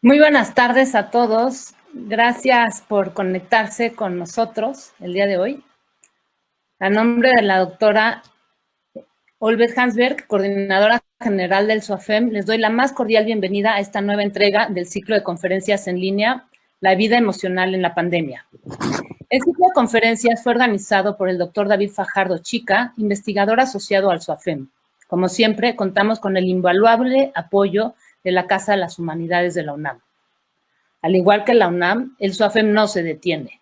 Muy buenas tardes a todos. Gracias por conectarse con nosotros el día de hoy. A nombre de la doctora Olbeth Hansberg, coordinadora general del SOAFEM, les doy la más cordial bienvenida a esta nueva entrega del ciclo de conferencias en línea, La vida emocional en la pandemia. El ciclo de conferencias fue organizado por el doctor David Fajardo Chica, investigador asociado al SOAFEM. Como siempre, contamos con el invaluable apoyo de la Casa de las Humanidades de la UNAM. Al igual que la UNAM, el SOAFEM no se detiene.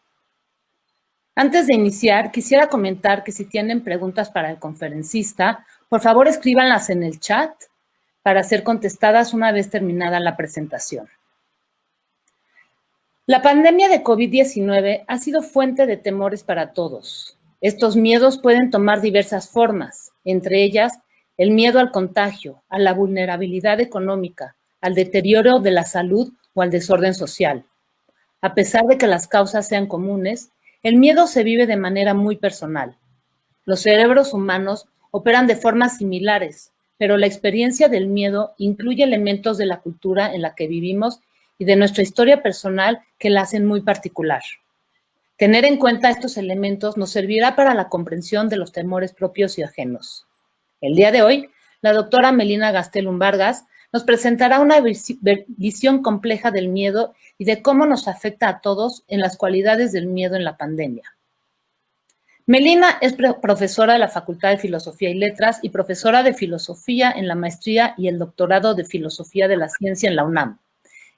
Antes de iniciar, quisiera comentar que si tienen preguntas para el conferencista, por favor escríbanlas en el chat para ser contestadas una vez terminada la presentación. La pandemia de COVID-19 ha sido fuente de temores para todos. Estos miedos pueden tomar diversas formas, entre ellas el miedo al contagio, a la vulnerabilidad económica, al deterioro de la salud o al desorden social. A pesar de que las causas sean comunes, el miedo se vive de manera muy personal. Los cerebros humanos operan de formas similares, pero la experiencia del miedo incluye elementos de la cultura en la que vivimos y de nuestra historia personal que la hacen muy particular. Tener en cuenta estos elementos nos servirá para la comprensión de los temores propios y ajenos. El día de hoy, la doctora Melina Gastelum Vargas nos presentará una visión compleja del miedo y de cómo nos afecta a todos en las cualidades del miedo en la pandemia. Melina es profesora de la Facultad de Filosofía y Letras y profesora de Filosofía en la maestría y el doctorado de Filosofía de la Ciencia en la UNAM.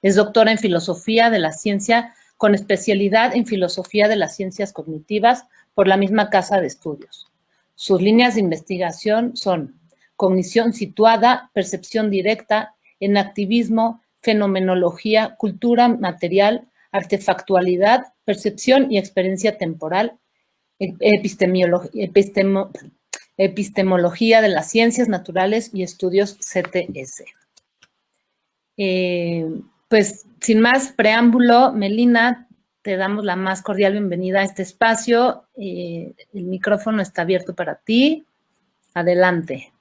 Es doctora en Filosofía de la Ciencia con especialidad en Filosofía de las Ciencias Cognitivas por la misma casa de estudios. Sus líneas de investigación son cognición situada, percepción directa, enactivismo, fenomenología, cultura material, artefactualidad, percepción y experiencia temporal, epistemología de las ciencias naturales y estudios CTS. Pues sin más preámbulo, Melina, te damos la más cordial bienvenida a este espacio. El micrófono está abierto para ti. Adelante.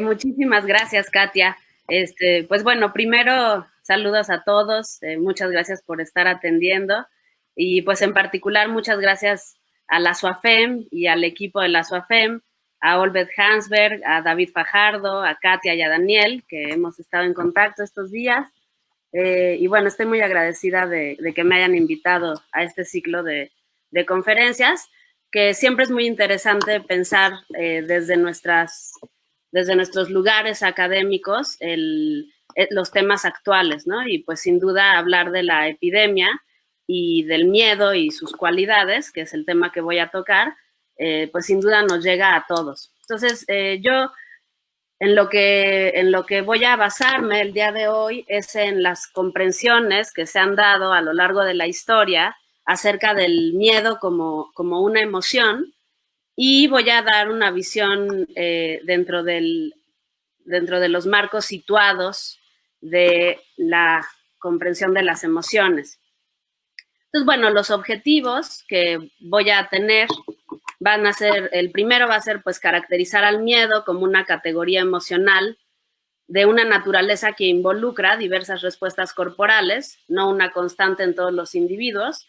Muchísimas gracias, Katia. Pues bueno, primero, saludos a todos. Muchas gracias por estar atendiendo. Y pues en particular, muchas gracias a la SOAFEM y al equipo de la SOAFEM, a Olbeth Hansberg, a David Fajardo, a Katia y a Daniel, que hemos estado en contacto estos días. Y bueno, estoy muy agradecida de que me hayan invitado a este ciclo de conferencias, que siempre es muy interesante pensar desde nuestros lugares académicos los temas actuales, ¿no? Y pues sin duda hablar de la epidemia y del miedo y sus cualidades, que es el tema que voy a tocar, pues sin duda nos llega a todos. Entonces, yo en lo que voy a basarme el día de hoy es en las comprensiones que se han dado a lo largo de la historia acerca del miedo como una emoción, y voy a dar una visión dentro de los marcos situados de la comprensión de las emociones. Entonces, bueno, los objetivos que voy a tener van a ser, el primero va a ser pues caracterizar al miedo como una categoría emocional de una naturaleza que involucra diversas respuestas corporales, no una constante en todos los individuos.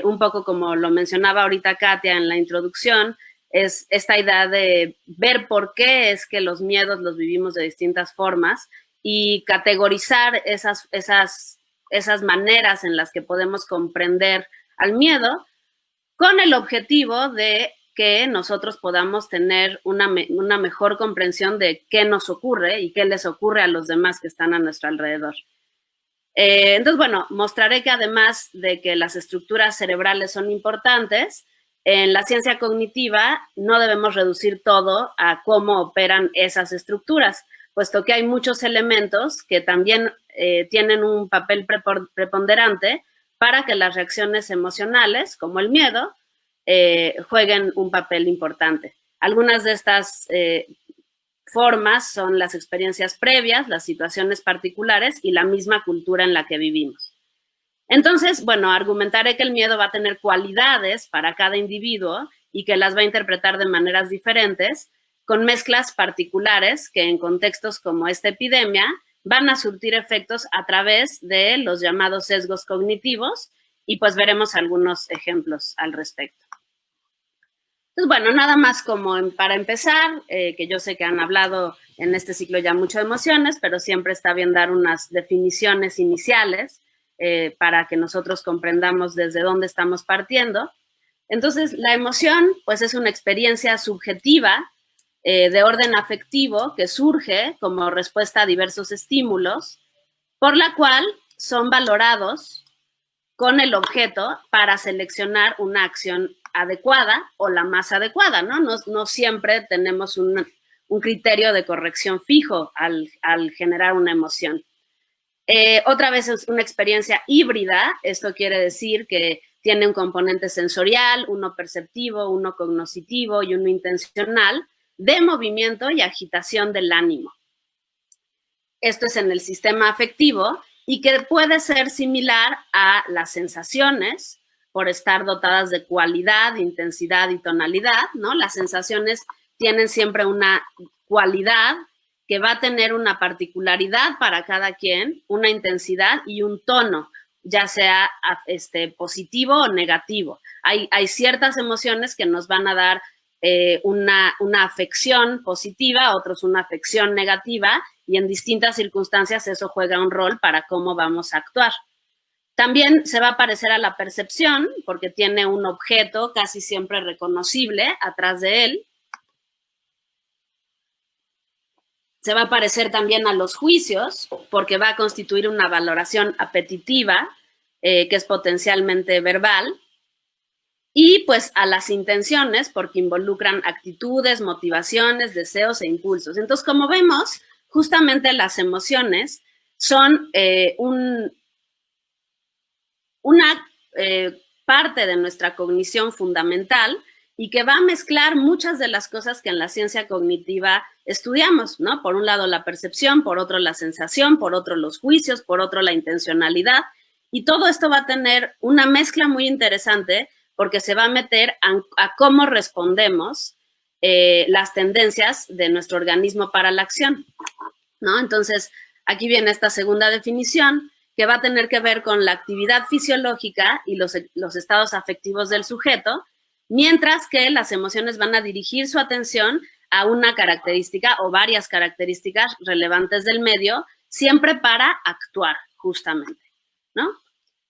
Un poco como lo mencionaba ahorita Katia en la introducción, es esta idea de ver por qué es que los miedos los vivimos de distintas formas y categorizar esas maneras en las que podemos comprender al miedo, con el objetivo de que nosotros podamos tener una mejor comprensión de qué nos ocurre y qué les ocurre a los demás que están a nuestro alrededor. Entonces, bueno, mostraré que además de que las estructuras cerebrales son importantes, en la ciencia cognitiva no debemos reducir todo a cómo operan esas estructuras, puesto que hay muchos elementos que también tienen un papel preponderante para que las reacciones emocionales, como el miedo, jueguen un papel importante. Algunas de estas formas son las experiencias previas, las situaciones particulares y la misma cultura en la que vivimos. Entonces, bueno, argumentaré que el miedo va a tener cualidades para cada individuo y que las va a interpretar de maneras diferentes, con mezclas particulares que en contextos como esta epidemia van a surtir efectos a través de los llamados sesgos cognitivos y pues veremos algunos ejemplos al respecto. Entonces, bueno, nada más como para empezar, que yo sé que han hablado en este ciclo ya mucho de emociones, pero siempre está bien dar unas definiciones iniciales para que nosotros comprendamos desde dónde estamos partiendo. Entonces, la emoción, pues es una experiencia subjetiva de orden afectivo que surge como respuesta a diversos estímulos, por la cual son valorados con el objeto para seleccionar una acción adecuada o la más adecuada, ¿no? No siempre tenemos un criterio de corrección fijo al generar una emoción. Otra vez es una experiencia híbrida, esto quiere decir que tiene un componente sensorial, uno perceptivo, uno cognoscitivo y uno intencional, de movimiento y agitación del ánimo. Esto es en el sistema afectivo y que puede ser similar a las sensaciones por estar dotadas de cualidad, intensidad y tonalidad, ¿no? Las sensaciones tienen siempre una cualidad que va a tener una particularidad para cada quien, una intensidad y un tono, ya sea positivo o negativo. Hay ciertas emociones que nos van a dar una afección positiva, otros una afección negativa, y en distintas circunstancias eso juega un rol para cómo vamos a actuar. También se va a parecer a la percepción, porque tiene un objeto casi siempre reconocible atrás de él. Se va a parecer también a los juicios, porque va a constituir una valoración apetitiva, que es potencialmente verbal. Y pues a las intenciones, porque involucran actitudes, motivaciones, deseos e impulsos. Entonces, como vemos, justamente las emociones son una parte de nuestra cognición fundamental y que va a mezclar muchas de las cosas que en la ciencia cognitiva estudiamos, ¿no? Por un lado la percepción, por otro la sensación, por otro los juicios, por otro la intencionalidad. Y todo esto va a tener una mezcla muy interesante porque se va a meter a cómo respondemos las tendencias de nuestro organismo para la acción, ¿no? Entonces, aquí viene esta segunda definición que va a tener que ver con la actividad fisiológica y los estados afectivos del sujeto, mientras que las emociones van a dirigir su atención a una característica o varias características relevantes del medio, siempre para actuar, justamente, ¿no?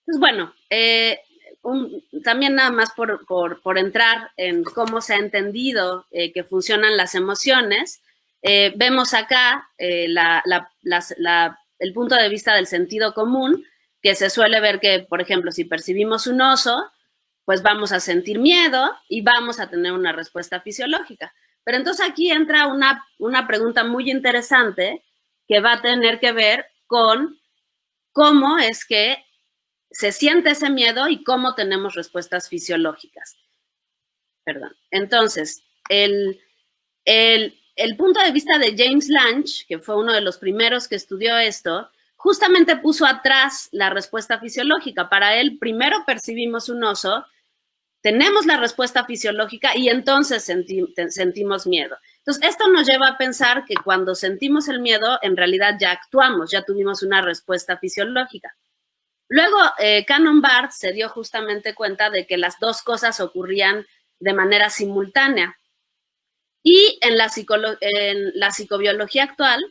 Entonces, bueno, también nada más por entrar en cómo se ha entendido que funcionan las emociones, vemos acá el punto de vista del sentido común, que se suele ver que, por ejemplo, si percibimos un oso, pues vamos a sentir miedo y vamos a tener una respuesta fisiológica. Pero entonces aquí entra una pregunta muy interesante que va a tener que ver con cómo es que se siente ese miedo y cómo tenemos respuestas fisiológicas. Perdón. Entonces, el punto de vista de James Lange, que fue uno de los primeros que estudió esto, justamente puso atrás la respuesta fisiológica. Para él, primero percibimos un oso, tenemos la respuesta fisiológica y entonces sentimos miedo. Entonces, esto nos lleva a pensar que cuando sentimos el miedo, en realidad ya actuamos, ya tuvimos una respuesta fisiológica. Luego, Cannon Barth se dio justamente cuenta de que las dos cosas ocurrían de manera simultánea. Y en la psicobiología actual,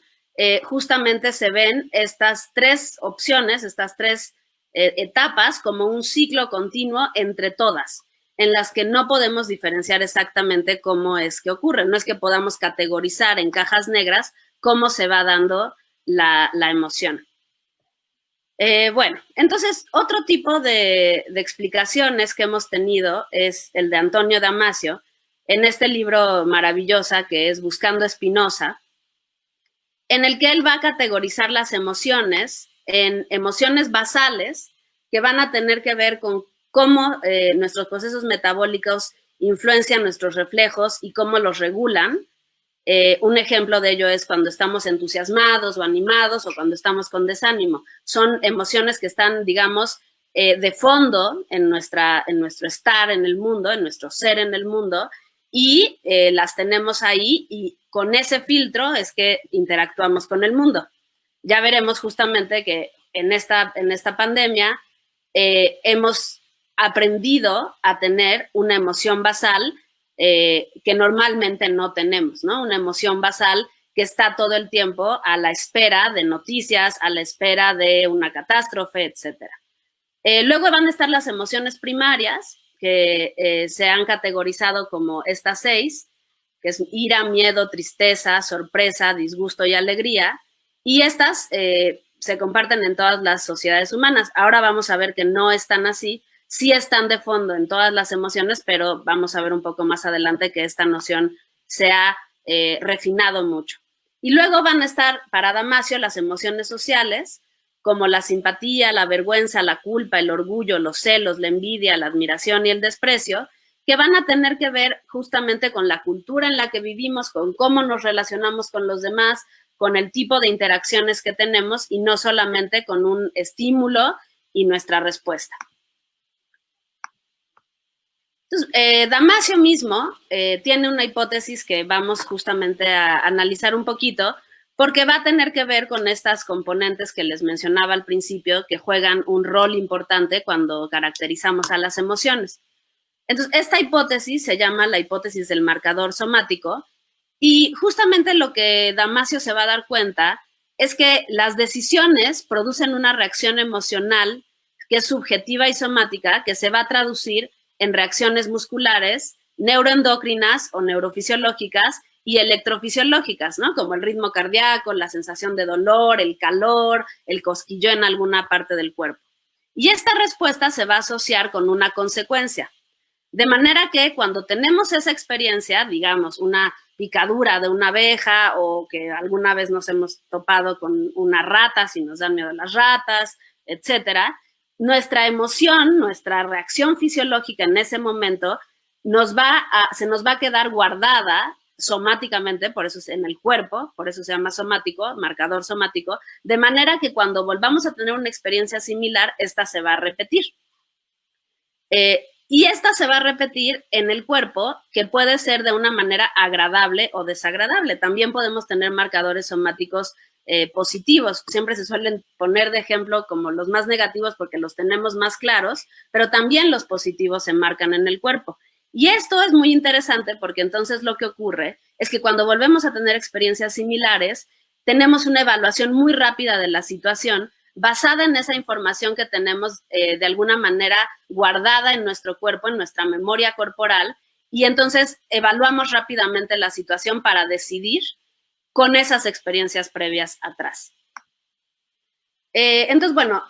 justamente se ven estas tres opciones, estas tres etapas como un ciclo continuo entre todas, en las que no podemos diferenciar exactamente cómo es que ocurre. No es que podamos categorizar en cajas negras cómo se va dando la emoción. Bueno, entonces otro tipo de explicaciones que hemos tenido es el de Antonio Damasio en este libro maravilloso que es Buscando a Spinoza, en el que él va a categorizar las emociones en emociones basales que van a tener que ver con cómo nuestros procesos metabólicos influencian nuestros reflejos y cómo los regulan. Un ejemplo de ello es cuando estamos entusiasmados o animados o cuando estamos con desánimo. Son emociones que están, digamos, de fondo en nuestro estar en el mundo, en nuestro ser en el mundo, y las tenemos ahí y con ese filtro es que interactuamos con el mundo. ya veremos justamente que en esta pandemia hemos aprendido a tener una emoción basal que normalmente no tenemos, ¿no? Una emoción basal que está todo el tiempo a la espera de noticias, a la espera de una catástrofe, etcétera. Luego van a estar las emociones primarias, que se han categorizado como estas 6, que es ira, miedo, tristeza, sorpresa, disgusto y alegría. Y estas se comparten en todas las sociedades humanas. Ahora vamos a ver que no están así, sí están de fondo en todas las emociones, pero vamos a ver un poco más adelante que esta noción se ha refinado mucho. Y luego van a estar para Damasio las emociones sociales, como la simpatía, la vergüenza, la culpa, el orgullo, los celos, la envidia, la admiración y el desprecio, que van a tener que ver justamente con la cultura en la que vivimos, con cómo nos relacionamos con los demás, con el tipo de interacciones que tenemos y no solamente con un estímulo y nuestra respuesta. Entonces, Damasio mismo tiene una hipótesis que vamos justamente a analizar un poquito, porque va a tener que ver con estas componentes que les mencionaba al principio, que juegan un rol importante cuando caracterizamos a las emociones. Entonces, esta hipótesis se llama la hipótesis del marcador somático, y justamente lo que Damasio se va a dar cuenta es que las decisiones producen una reacción emocional que es subjetiva y somática, que se va a traducir en reacciones musculares, neuroendocrinas o neurofisiológicas y electrofisiológicas, ¿no? Como el ritmo cardíaco, la sensación de dolor, el calor, el cosquilleo en alguna parte del cuerpo. Y esta respuesta se va a asociar con una consecuencia. De manera que cuando tenemos esa experiencia, digamos, una picadura de una abeja o que alguna vez nos hemos topado con una rata, si nos dan miedo las ratas, etcétera, nuestra emoción, nuestra reacción fisiológica en ese momento se nos va a quedar guardada somáticamente, por eso es en el cuerpo, por eso se llama somático, marcador somático, de manera que cuando volvamos a tener una experiencia similar, esta se va a repetir. Y esta se va a repetir en el cuerpo, que puede ser de una manera agradable o desagradable. También podemos tener marcadores somáticos positivos. Siempre se suelen poner de ejemplo como los más negativos porque los tenemos más claros, pero también los positivos se marcan en el cuerpo. Y esto es muy interesante porque entonces lo que ocurre es que cuando volvemos a tener experiencias similares, tenemos una evaluación muy rápida de la situación basada en esa información que tenemos de alguna manera guardada en nuestro cuerpo, en nuestra memoria corporal, y entonces evaluamos rápidamente la situación para decidir con esas experiencias previas atrás. Entonces, bueno,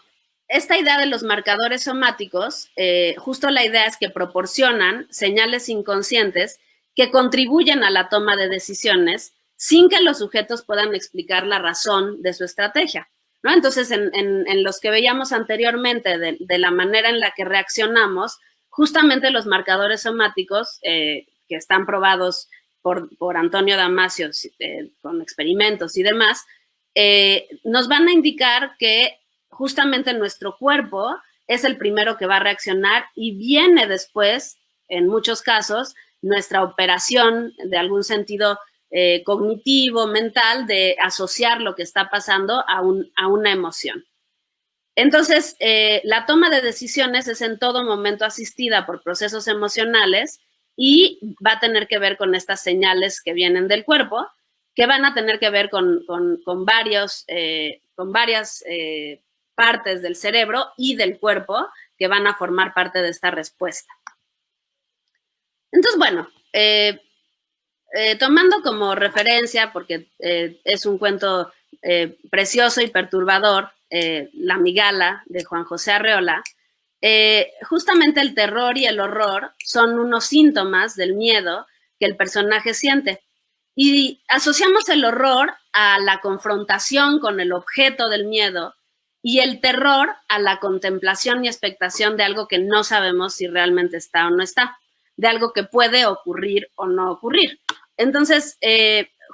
esta idea de los marcadores somáticos, justo la idea es que proporcionan señales inconscientes que contribuyen a la toma de decisiones sin que los sujetos puedan explicar la razón de su estrategia, ¿no? Entonces, en los que veíamos anteriormente de la manera en la que reaccionamos, justamente los marcadores somáticos que están probados por Antonio Damasio con experimentos y demás, nos van a indicar que justamente nuestro cuerpo es el primero que va a reaccionar y viene después, en muchos casos, nuestra operación de algún sentido cognitivo, mental, de asociar lo que está pasando a una emoción. Entonces, la toma de decisiones es en todo momento asistida por procesos emocionales y va a tener que ver con estas señales que vienen del cuerpo, que van a tener que ver con varias partes del cerebro y del cuerpo que van a formar parte de esta respuesta. Entonces, bueno, tomando como referencia, porque es un cuento precioso y perturbador, La Migala, de Juan José Arreola, justamente el terror y el horror son unos síntomas del miedo que el personaje siente. Y asociamos el horror a la confrontación con el objeto del miedo y el terror a la contemplación y expectación de algo que no sabemos si realmente está o no está, de algo que puede ocurrir o no ocurrir. Entonces,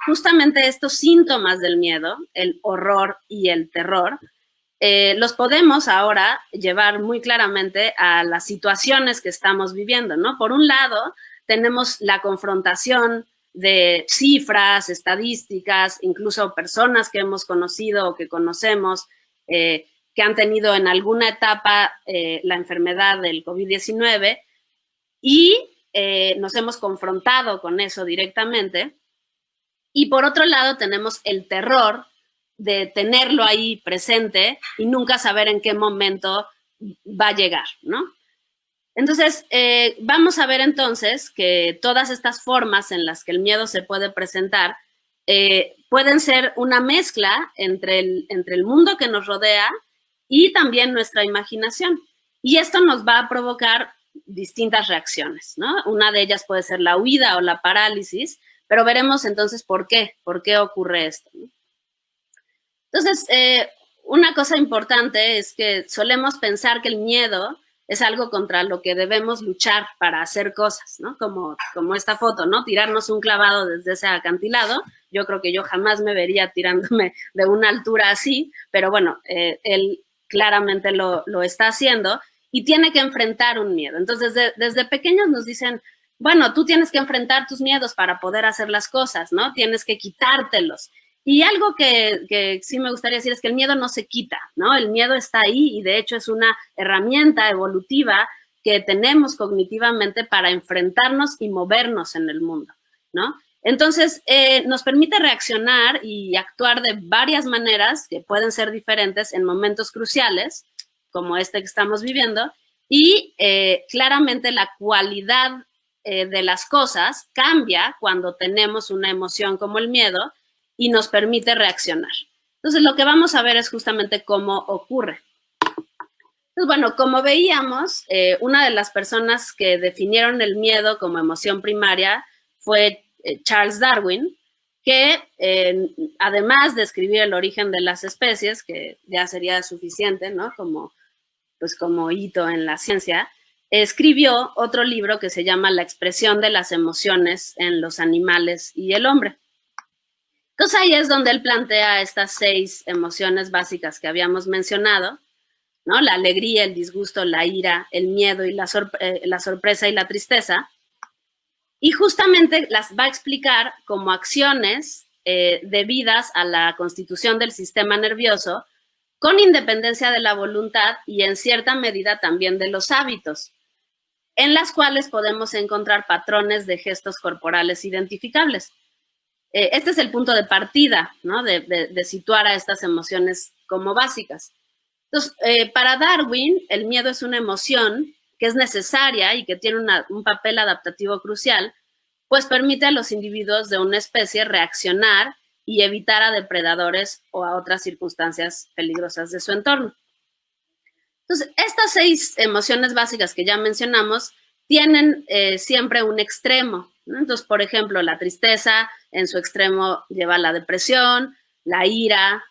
justamente estos síntomas del miedo, el horror y el terror, los podemos ahora llevar muy claramente a las situaciones que estamos viviendo, ¿no? Por un lado, tenemos la confrontación de cifras, estadísticas, incluso personas que hemos conocido o que conocemos, que han tenido en alguna etapa la enfermedad del COVID-19 y nos hemos confrontado con eso directamente. Y por otro lado tenemos el terror de tenerlo ahí presente y nunca saber en qué momento va a llegar, ¿no? Entonces, vamos a ver entonces que todas estas formas en las que el miedo se puede presentar pueden ser una mezcla entre el mundo que nos rodea y también nuestra imaginación. Y esto nos va a provocar distintas reacciones, ¿no? Una de ellas puede ser la huida o la parálisis, pero veremos entonces por qué ocurre esto, ¿no? Entonces, una cosa importante es que solemos pensar que el miedo es algo contra lo que debemos luchar para hacer cosas, ¿no? Como esta foto, ¿no? Tirarnos un clavado desde ese acantilado. Yo creo que yo jamás me vería tirándome de una altura así, pero bueno, él claramente lo está haciendo y tiene que enfrentar un miedo. Entonces, desde pequeños nos dicen, bueno, tú tienes que enfrentar tus miedos para poder hacer las cosas, ¿no? Tienes que quitártelos. Y algo que sí me gustaría decir es que el miedo no se quita, ¿no? El miedo está ahí y de hecho es una herramienta evolutiva que tenemos cognitivamente para enfrentarnos y movernos en el mundo, ¿no? Entonces, nos permite reaccionar y actuar de varias maneras que pueden ser diferentes en momentos cruciales, como este que estamos viviendo, y claramente la cualidad de las cosas cambia cuando tenemos una emoción como el miedo y nos permite reaccionar. Entonces, lo que vamos a ver es justamente cómo ocurre. Entonces, bueno, como veíamos, una de las personas que definieron el miedo como emoción primaria fue Charles Darwin, que además de escribir El origen de las especies, que ya sería suficiente, ¿no? Como hito en la ciencia, escribió otro libro que se llama La expresión de las emociones en los animales y el hombre. Entonces ahí es donde él plantea estas 6 emociones básicas que habíamos mencionado, ¿no? La alegría, el disgusto, la ira, el miedo y la sorpresa y la tristeza. Y justamente las va a explicar como acciones debidas a la constitución del sistema nervioso, con independencia de la voluntad y en cierta medida también de los hábitos, en las cuales podemos encontrar patrones de gestos corporales identificables. Este es el punto de partida, ¿no? de situar a estas emociones como básicas. Entonces, para Darwin, el miedo es una emoción que es necesaria y que tiene un papel adaptativo crucial, pues permite a los individuos de una especie reaccionar y evitar a depredadores o a otras circunstancias peligrosas de su entorno. Entonces, estas 6 emociones básicas que ya mencionamos tienen siempre un extremo, ¿no? Entonces, por ejemplo, la tristeza en su extremo lleva a la depresión, la ira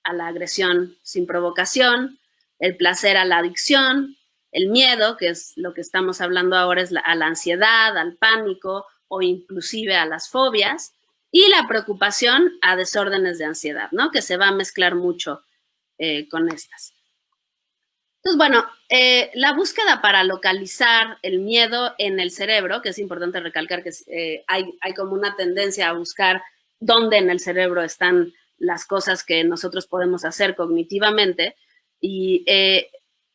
a la agresión sin provocación, el placer a la adicción, el miedo, que es lo que estamos hablando ahora, es a la ansiedad, al pánico o inclusive a las fobias, y la preocupación a desórdenes de ansiedad, ¿no? Que se va a mezclar mucho con estas. Entonces, bueno, la búsqueda para localizar el miedo en el cerebro, que es importante recalcar que hay como una tendencia a buscar dónde en el cerebro están las cosas que nosotros podemos hacer cognitivamente, y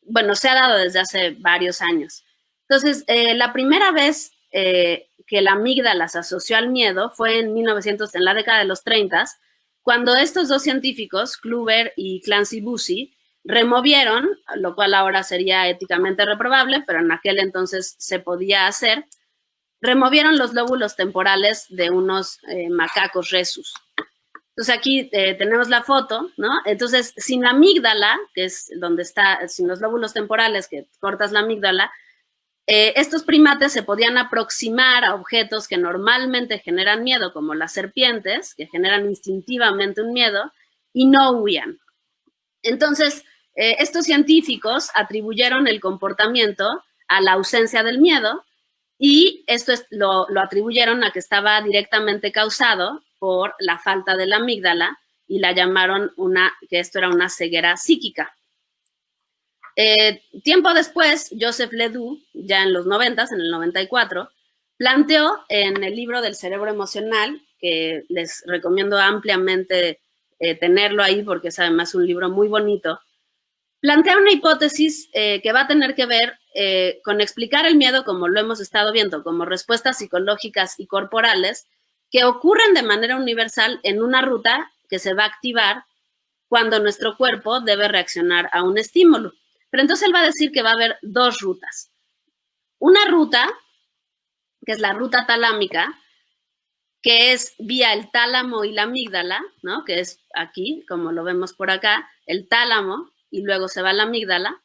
bueno, se ha dado desde hace varios años. Entonces, la primera vez que la amígdala se asoció al miedo fue en la década de los 30, cuando estos 2 científicos, Kluver y Clancy-Busse, removieron, lo cual ahora sería éticamente reprobable, pero en aquel entonces se podía hacer, removieron los lóbulos temporales de unos macacos rhesus. Entonces aquí tenemos la foto, ¿no? Entonces, sin la amígdala, que es donde está, sin los lóbulos temporales, que cortas la amígdala, estos primates se podían aproximar a objetos que normalmente generan miedo, como las serpientes, que generan instintivamente un miedo, y no huían. Entonces, estos científicos atribuyeron el comportamiento a la ausencia del miedo y esto lo atribuyeron a que estaba directamente causado por la falta de la amígdala y la llamaron que esto era una ceguera psíquica. Tiempo después, Joseph Ledoux, ya en los 90, en el 94, planteó en el libro del cerebro emocional, que les recomiendo ampliamente tenerlo ahí porque es además un libro muy bonito, plantea una hipótesis que va a tener que ver con explicar el miedo como lo hemos estado viendo, como respuestas psicológicas y corporales que ocurren de manera universal en una ruta que se va a activar cuando nuestro cuerpo debe reaccionar a un estímulo. Pero entonces él va a decir que va a haber dos rutas. Una ruta, que es la ruta talámica, que es vía el tálamo y la amígdala, ¿no? Que es aquí, como lo vemos por acá, el tálamo, y luego se va a la amígdala,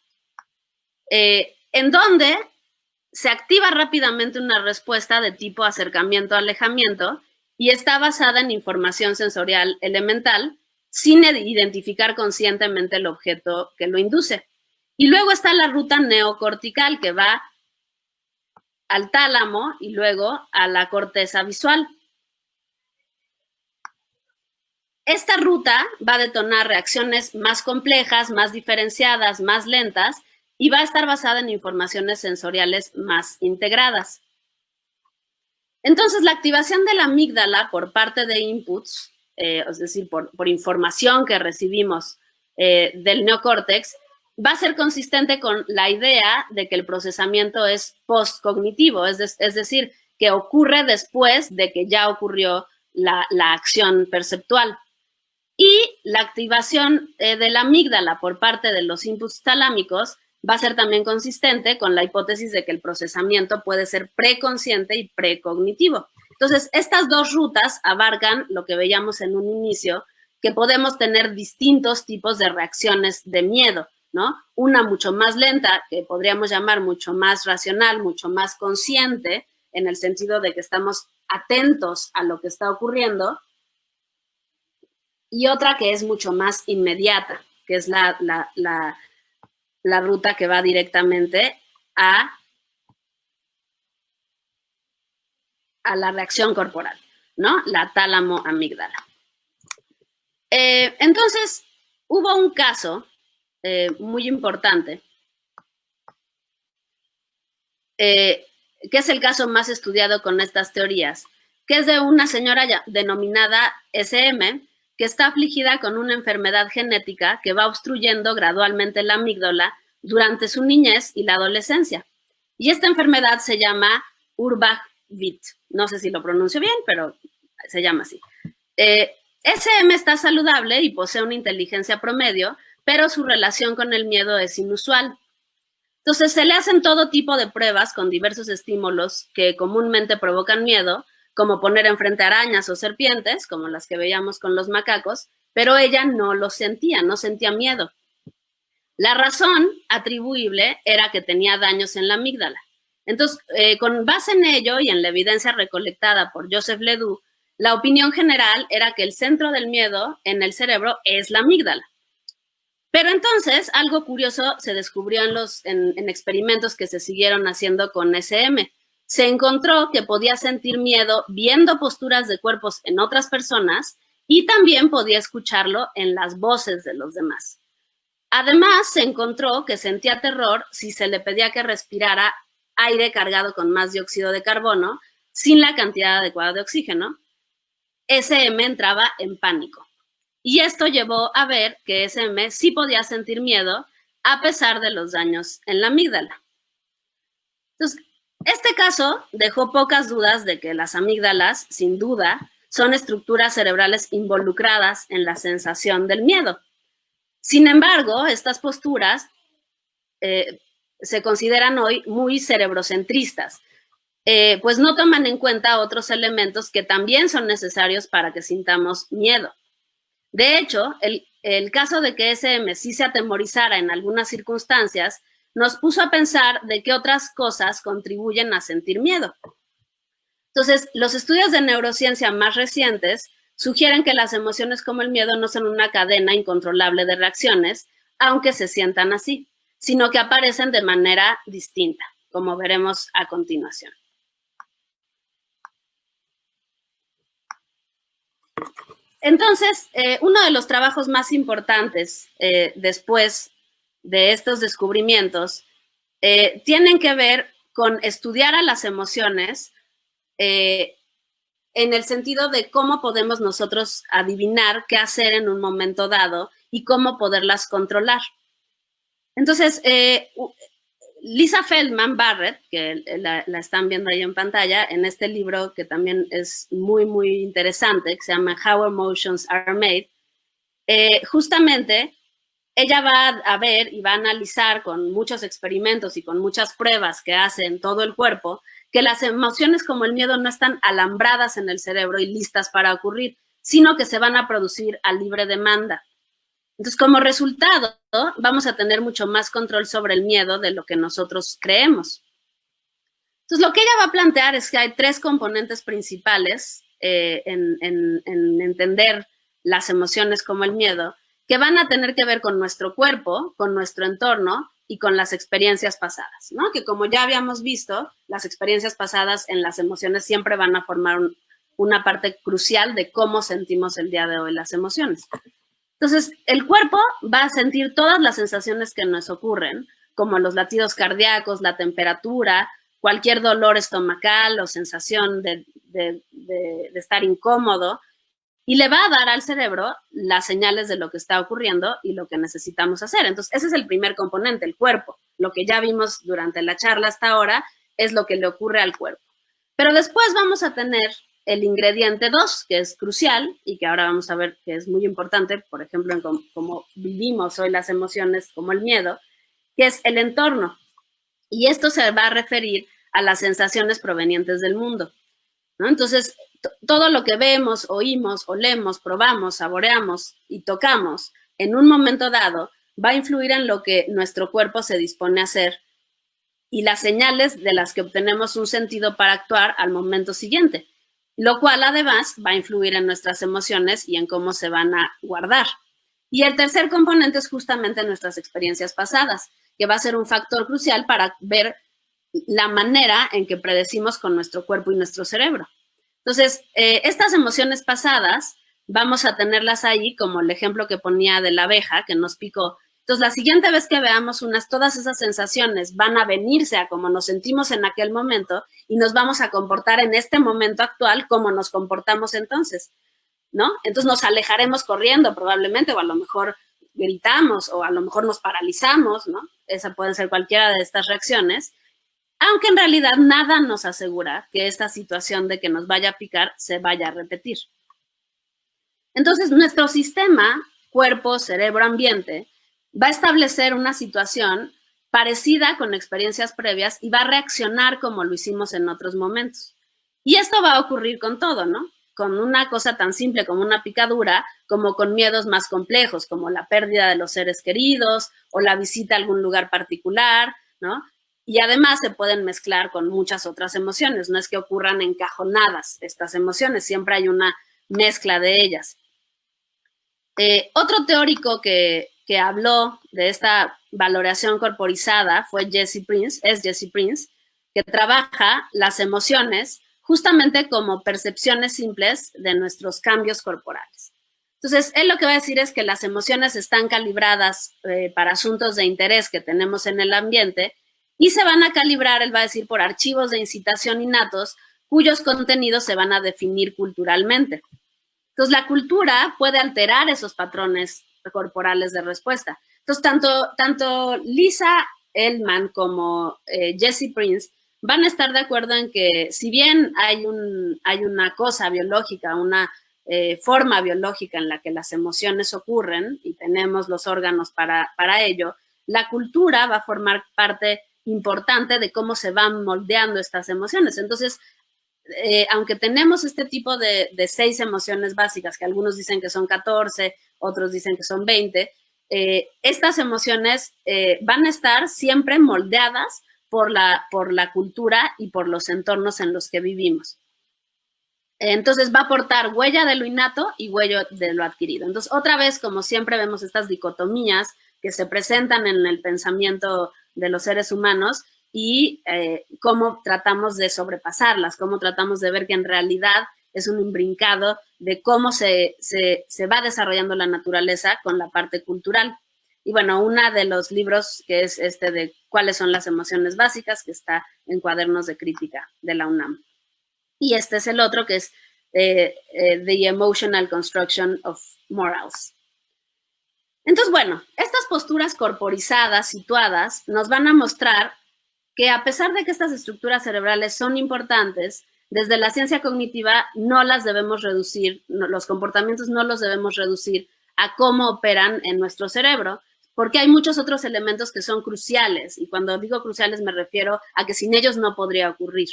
en donde se activa rápidamente una respuesta de tipo acercamiento-alejamiento y está basada en información sensorial elemental sin identificar conscientemente el objeto que lo induce. Y luego está la ruta neocortical que va al tálamo y luego a la corteza visual. Esta ruta va a detonar reacciones más complejas, más diferenciadas, más lentas y va a estar basada en informaciones sensoriales más integradas. Entonces, la activación de la amígdala por parte de inputs, es decir, por información que recibimos del neocórtex, va a ser consistente con la idea de que el procesamiento es postcognitivo, es decir, que ocurre después de que ya ocurrió la acción perceptual. Y la activación de la amígdala por parte de los inputs talámicos va a ser también consistente con la hipótesis de que el procesamiento puede ser preconsciente y precognitivo. Entonces, estas dos rutas abarcan lo que veíamos en un inicio, que podemos tener distintos tipos de reacciones de miedo, ¿no? Una mucho más lenta, que podríamos llamar mucho más racional, mucho más consciente, en el sentido de que estamos atentos a lo que está ocurriendo, y otra que es mucho más inmediata, que es la ruta que va directamente a la reacción corporal, ¿no? La tálamo-amígdala. Entonces, hubo un caso muy importante, que es el caso más estudiado con estas teorías, que es de una señora denominada SM, que está afligida con una enfermedad genética que va obstruyendo gradualmente la amígdala durante su niñez y la adolescencia. Y esta enfermedad se llama Urbach-Witt. No sé si lo pronuncio bien, pero se llama así. SM está saludable y posee una inteligencia promedio, pero su relación con el miedo es inusual. Entonces, se le hacen todo tipo de pruebas con diversos estímulos que comúnmente provocan miedo, como poner enfrente arañas o serpientes, como las que veíamos con los macacos, pero ella no lo sentía, no sentía miedo. La razón atribuible era que tenía daños en la amígdala. Entonces, con base en ello y en la evidencia recolectada por Joseph Ledoux, la opinión general era que el centro del miedo en el cerebro es la amígdala. Pero entonces, algo curioso se descubrió en experimentos que se siguieron haciendo con SM. Se encontró que podía sentir miedo viendo posturas de cuerpos en otras personas y también podía escucharlo en las voces de los demás. Además, se encontró que sentía terror si se le pedía que respirara aire cargado con más dióxido de carbono sin la cantidad adecuada de oxígeno. SM entraba en pánico. Y esto llevó a ver que SM sí podía sentir miedo a pesar de los daños en la amígdala. Entonces, este caso dejó pocas dudas de que las amígdalas, sin duda, son estructuras cerebrales involucradas en la sensación del miedo. Sin embargo, estas posturas se consideran hoy muy cerebrocentristas, pues no toman en cuenta otros elementos que también son necesarios para que sintamos miedo. De hecho, el caso de que SM sí se atemorizara en algunas circunstancias nos puso a pensar de qué otras cosas contribuyen a sentir miedo. Entonces, los estudios de neurociencia más recientes sugieren que las emociones como el miedo no son una cadena incontrolable de reacciones, aunque se sientan así, sino que aparecen de manera distinta, como veremos a continuación. Entonces, uno de los trabajos más importantes después de estos descubrimientos tienen que ver con estudiar a las emociones en el sentido de cómo podemos nosotros adivinar qué hacer en un momento dado y cómo poderlas controlar. Entonces, Lisa Feldman Barrett, que la están viendo ahí en pantalla, en este libro que también es muy, muy interesante, que se llama How Emotions Are Made, justamente ella va a ver y va a analizar con muchos experimentos y con muchas pruebas que hace en todo el cuerpo, que las emociones como el miedo no están alambradas en el cerebro y listas para ocurrir, sino que se van a producir a libre demanda. Entonces, como resultado, vamos a tener mucho más control sobre el miedo de lo que nosotros creemos. Entonces, lo que ella va a plantear es que hay 3 componentes principales en entender las emociones como el miedo, que van a tener que ver con nuestro cuerpo, con nuestro entorno y con las experiencias pasadas, ¿no? Que como ya habíamos visto, las experiencias pasadas en las emociones siempre van a formar una parte crucial de cómo sentimos el día de hoy las emociones. Entonces, el cuerpo va a sentir todas las sensaciones que nos ocurren, como los latidos cardíacos, la temperatura, cualquier dolor estomacal o sensación de estar incómodo, y le va a dar al cerebro las señales de lo que está ocurriendo y lo que necesitamos hacer. Entonces, ese es el primer componente, el cuerpo. Lo que ya vimos durante la charla hasta ahora es lo que le ocurre al cuerpo. Pero después vamos a tener el ingrediente 2, que es crucial y que ahora vamos a ver que es muy importante, por ejemplo, en cómo vivimos hoy las emociones como el miedo, que es el entorno. Y esto se va a referir a las sensaciones provenientes del mundo, ¿no? Entonces, todo lo que vemos, oímos, olemos, probamos, saboreamos y tocamos en un momento dado va a influir en lo que nuestro cuerpo se dispone a hacer y las señales de las que obtenemos un sentido para actuar al momento siguiente, lo cual además va a influir en nuestras emociones y en cómo se van a guardar. Y el tercer componente es justamente nuestras experiencias pasadas, que va a ser un factor crucial para ver la manera en que predecimos con nuestro cuerpo y nuestro cerebro. Entonces, estas emociones pasadas vamos a tenerlas ahí, como el ejemplo que ponía de la abeja que nos picó. Entonces, la siguiente vez que veamos todas esas sensaciones van a venirse a como nos sentimos en aquel momento y nos vamos a comportar en este momento actual como nos comportamos entonces, ¿no? Entonces nos alejaremos corriendo probablemente, o a lo mejor gritamos, o a lo mejor nos paralizamos, ¿no? Esa puede ser cualquiera de estas reacciones, aunque en realidad nada nos asegura que esta situación de que nos vaya a picar se vaya a repetir. Entonces, nuestro sistema, cuerpo, cerebro, ambiente, va a establecer una situación parecida con experiencias previas y va a reaccionar como lo hicimos en otros momentos. Y esto va a ocurrir con todo, ¿no? Con una cosa tan simple como una picadura, como con miedos más complejos, como la pérdida de los seres queridos o la visita a algún lugar particular, ¿no? Y además se pueden mezclar con muchas otras emociones, no es que ocurran encajonadas estas emociones, siempre hay una mezcla de ellas. Otro teórico que habló de esta valoración corporizada fue Jesse Prince, que trabaja las emociones justamente como percepciones simples de nuestros cambios corporales. Entonces, él lo que va a decir es que las emociones están calibradas para asuntos de interés que tenemos en el ambiente y se van a calibrar, él va a decir, por archivos de incitación innatos cuyos contenidos se van a definir culturalmente. Entonces, la cultura puede alterar esos patrones corporales de respuesta. Entonces, tanto Lisa Feldman como Jesse Prince van a estar de acuerdo en que si bien hay una cosa biológica, una forma biológica en la que las emociones ocurren y tenemos los órganos para ello, la cultura va a formar parte importante de cómo se van moldeando estas emociones. Entonces, aunque tenemos este tipo de 6 emociones básicas, que algunos dicen que son 14, otros dicen que son 20, estas emociones van a estar siempre moldeadas por la cultura y por los entornos en los que vivimos. Entonces va a aportar huella de lo innato y huella de lo adquirido. Entonces, otra vez, como siempre vemos estas dicotomías que se presentan en el pensamiento de los seres humanos y cómo tratamos de sobrepasarlas, cómo tratamos de ver que en realidad es un imbrincado de cómo se va desarrollando la naturaleza con la parte cultural. Y bueno, uno de los libros que es de cuáles son las emociones básicas, que está en Cuadernos de Crítica de la UNAM. Y este es el otro, que es The Emotional Construction of Morals. Entonces, bueno, estas posturas corporizadas, situadas, nos van a mostrar que a pesar de que estas estructuras cerebrales son importantes, desde la ciencia cognitiva no las debemos reducir, los comportamientos no los debemos reducir a cómo operan en nuestro cerebro, porque hay muchos otros elementos que son cruciales, y cuando digo cruciales me refiero a que sin ellos no podría ocurrir.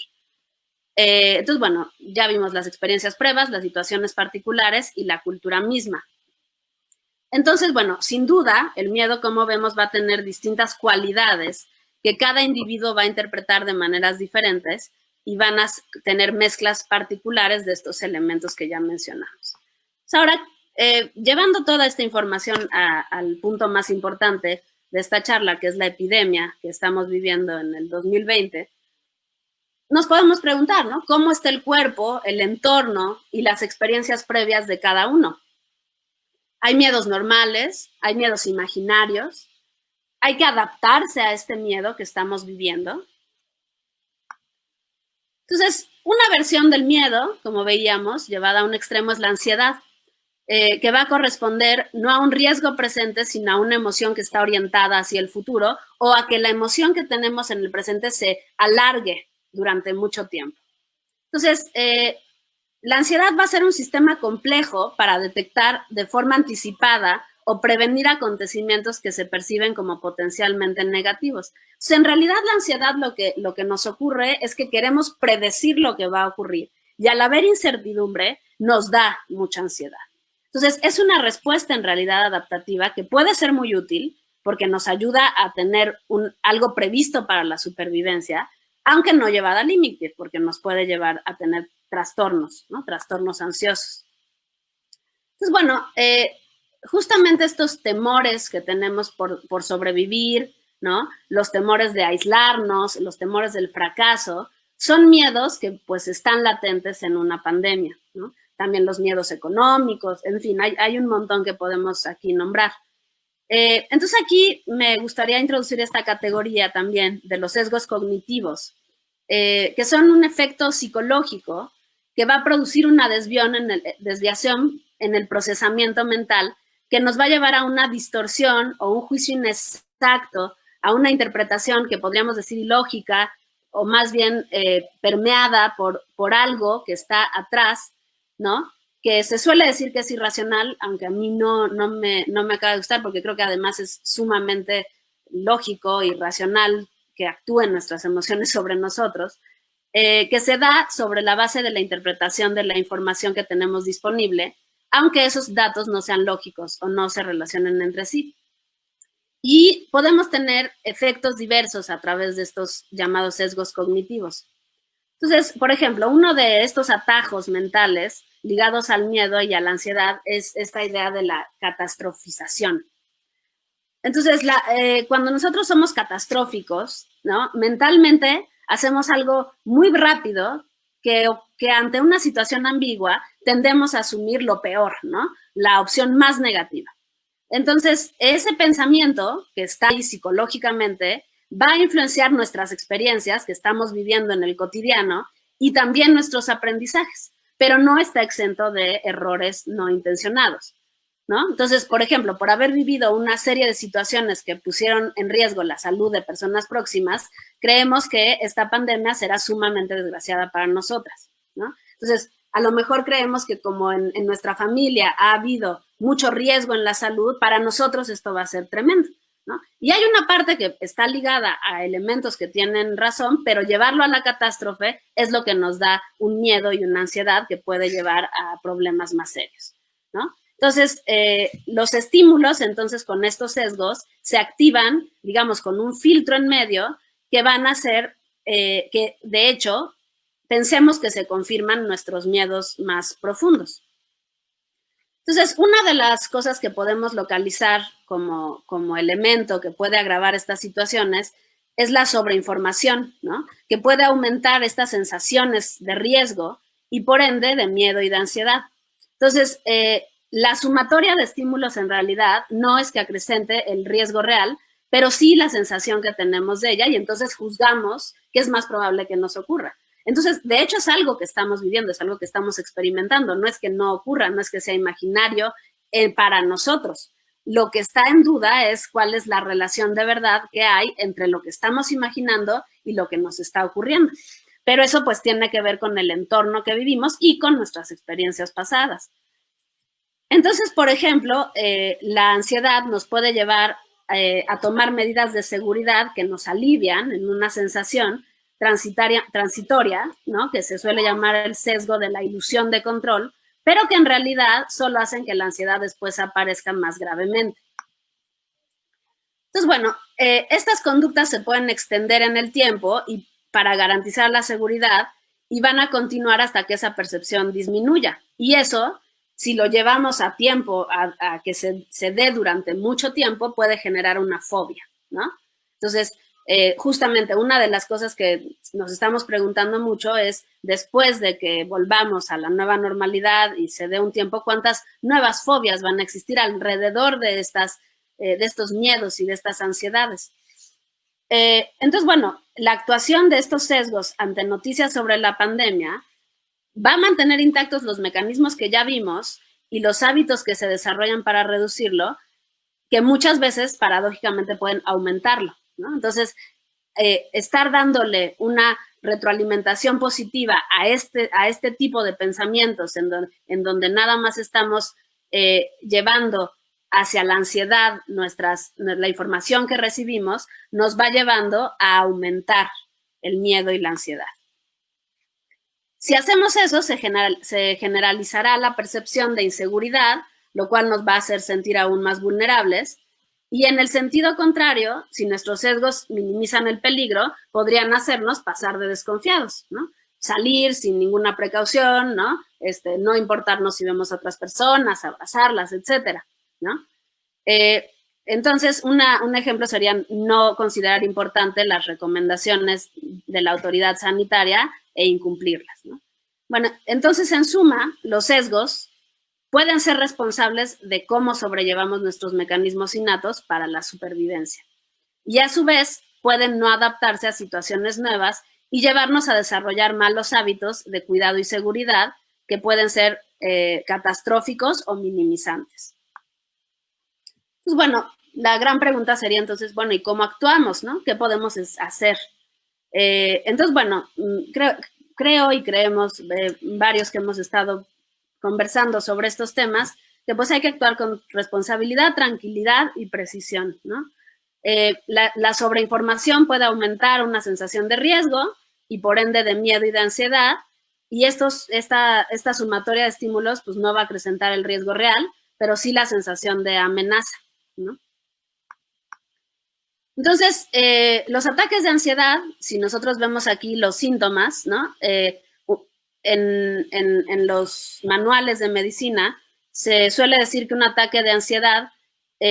Entonces, bueno, ya vimos las experiencias previas, las situaciones particulares y la cultura misma. Entonces, bueno, sin duda, el miedo, como vemos, va a tener distintas cualidades que cada individuo va a interpretar de maneras diferentes y van a tener mezclas particulares de estos elementos que ya mencionamos. Ahora, llevando toda esta información al punto más importante de esta charla, que es la epidemia que estamos viviendo en el 2020, nos podemos preguntar, ¿no? ¿Cómo está el cuerpo, el entorno y las experiencias previas de cada uno? Hay miedos normales, hay miedos imaginarios, hay que adaptarse a este miedo que estamos viviendo. Entonces, una versión del miedo, como veíamos, llevada a un extremo es la ansiedad, que va a corresponder no a un riesgo presente, sino a una emoción que está orientada hacia el futuro o a que la emoción que tenemos en el presente se alargue durante mucho tiempo. Entonces, la ansiedad va a ser un sistema complejo para detectar de forma anticipada o prevenir acontecimientos que se perciben como potencialmente negativos. Entonces, en realidad, la ansiedad lo que nos ocurre es que queremos predecir lo que va a ocurrir y al haber incertidumbre nos da mucha ansiedad. Entonces, es una respuesta en realidad adaptativa que puede ser muy útil porque nos ayuda a tener algo previsto para la supervivencia, aunque no llevada al límite, porque nos puede llevar a tener trastornos, ¿no? Trastornos ansiosos. Entonces, bueno, justamente estos temores que tenemos por sobrevivir, ¿no? Los temores de aislarnos, los temores del fracaso, son miedos que pues están latentes en una pandemia, ¿no? También los miedos económicos, en fin, hay un montón que podemos aquí nombrar. Entonces aquí me gustaría introducir esta categoría también de los sesgos cognitivos, que son un efecto psicológico que va a producir una desviación en el procesamiento mental que nos va a llevar a una distorsión o un juicio inexacto, a una interpretación que podríamos decir ilógica o más bien permeada por algo que está atrás, ¿no? Que se suele decir que es irracional, aunque a mí no me acaba de gustar porque creo que además es sumamente lógico y racional que actúen nuestras emociones sobre nosotros, que se da sobre la base de la interpretación de la información que tenemos disponible, aunque esos datos no sean lógicos o no se relacionen entre sí. Y podemos tener efectos diversos a través de estos llamados sesgos cognitivos. Entonces, por ejemplo, uno de estos atajos mentales ligados al miedo y a la ansiedad es esta idea de la catastrofización. Entonces, cuando nosotros somos catastróficos, ¿no? Mentalmente hacemos algo muy rápido que ante una situación ambigua tendemos a asumir lo peor, ¿no? La opción más negativa. Entonces, ese pensamiento que está ahí psicológicamente va a influenciar nuestras experiencias que estamos viviendo en el cotidiano y también nuestros aprendizajes, pero no está exento de errores no intencionados, ¿no? Entonces, por ejemplo, por haber vivido una serie de situaciones que pusieron en riesgo la salud de personas próximas, creemos que esta pandemia será sumamente desgraciada para nosotras, ¿no? Entonces, a lo mejor creemos que como en nuestra familia ha habido mucho riesgo en la salud, para nosotros esto va a ser tremendo, ¿no? Y hay una parte que está ligada a elementos que tienen razón, pero llevarlo a la catástrofe es lo que nos da un miedo y una ansiedad que puede llevar a problemas más serios, ¿no? Entonces, los estímulos, entonces, con estos sesgos, se activan, digamos, con un filtro en medio que van a hacer que, de hecho, pensemos que se confirman nuestros miedos más profundos. Entonces, una de las cosas que podemos localizar como elemento que puede agravar estas situaciones es la sobreinformación, ¿no? Que puede aumentar estas sensaciones de riesgo y, por ende, de miedo y de ansiedad. Entonces, la sumatoria de estímulos en realidad no es que acrecente el riesgo real, pero sí la sensación que tenemos de ella y entonces juzgamos que es más probable que nos ocurra. Entonces, de hecho, es algo que estamos viviendo, es algo que estamos experimentando. No es que no ocurra, no es que sea imaginario para nosotros. Lo que está en duda es cuál es la relación de verdad que hay entre lo que estamos imaginando y lo que nos está ocurriendo. Pero eso pues tiene que ver con el entorno que vivimos y con nuestras experiencias pasadas. Entonces, por ejemplo, la ansiedad nos puede llevar a tomar medidas de seguridad que nos alivian en una sensación transitoria, ¿no? Que se suele llamar el sesgo de la ilusión de control, pero que en realidad solo hacen que la ansiedad después aparezca más gravemente. Entonces, bueno, estas conductas se pueden extender en el tiempo y para garantizar la seguridad y van a continuar hasta que esa percepción disminuya. Y eso, si lo llevamos a tiempo, a que se dé durante mucho tiempo, puede generar una fobia, ¿no? Entonces, justamente una de las cosas que nos estamos preguntando mucho es, después de que volvamos a la nueva normalidad y se dé un tiempo, ¿cuántas nuevas fobias van a existir alrededor de estos miedos y de estas ansiedades? Entonces, bueno, la actuación de estos sesgos ante noticias sobre la pandemia va a mantener intactos los mecanismos que ya vimos y los hábitos que se desarrollan para reducirlo, que muchas veces, paradójicamente, pueden aumentarlo, ¿no? Entonces, estar dándole una retroalimentación positiva a este tipo de pensamientos en donde nada más estamos llevando hacia la ansiedad la información que recibimos, nos va llevando a aumentar el miedo y la ansiedad. Si hacemos eso, se generalizará la percepción de inseguridad, lo cual nos va a hacer sentir aún más vulnerables. Y en el sentido contrario, si nuestros sesgos minimizan el peligro, podrían hacernos pasar de desconfiados, ¿no? Salir sin ninguna precaución, ¿no? No importarnos si vemos a otras personas, abrazarlas, etcétera, ¿no? Entonces, un ejemplo sería no considerar importante las recomendaciones de la autoridad sanitaria e incumplirlas, ¿no? Bueno, entonces, en suma, los sesgos pueden ser responsables de cómo sobrellevamos nuestros mecanismos innatos para la supervivencia. Y a su vez, pueden no adaptarse a situaciones nuevas y llevarnos a desarrollar malos hábitos de cuidado y seguridad que pueden ser catastróficos o minimizantes. Pues bueno, la gran pregunta sería entonces, bueno, ¿y cómo actuamos, no? ¿Qué podemos hacer? Entonces, bueno, creo y creemos varios que hemos estado conversando sobre estos temas, que pues hay que actuar con responsabilidad, tranquilidad y precisión, ¿no? La sobreinformación puede aumentar una sensación de riesgo y por ende de miedo y de ansiedad, y esta sumatoria de estímulos pues no va a acrecentar el riesgo real, pero sí la sensación de amenaza, ¿no? Entonces, los ataques de ansiedad, si nosotros vemos aquí los síntomas, ¿no? En los manuales de medicina se suele decir que un ataque de ansiedad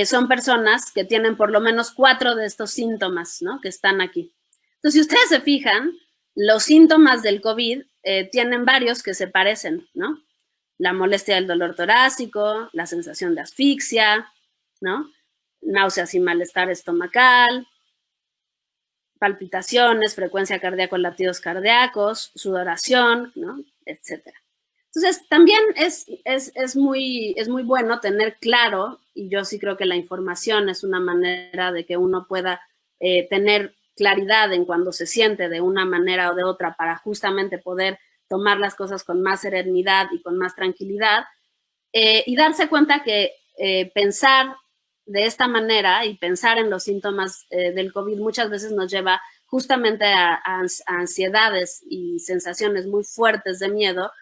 son personas que tienen por lo menos 4 de estos síntomas, ¿no? Que están aquí. Entonces, si ustedes se fijan, los síntomas del COVID tienen varios que se parecen, ¿no? La molestia del dolor torácico, la sensación de asfixia, ¿no? Náuseas y malestar estomacal, palpitaciones, frecuencia cardíaca, latidos cardíacos, sudoración, ¿no? Etcétera. Entonces, también es muy bueno tener claro, y yo sí creo que la información es una manera de que uno pueda tener claridad en cuando se siente de una manera o de otra para justamente poder tomar las cosas con más serenidad y con más tranquilidad, y darse cuenta que pensar de esta manera y pensar en los síntomas del COVID muchas veces nos lleva justamente a ansiedades y sensaciones muy fuertes de miedo,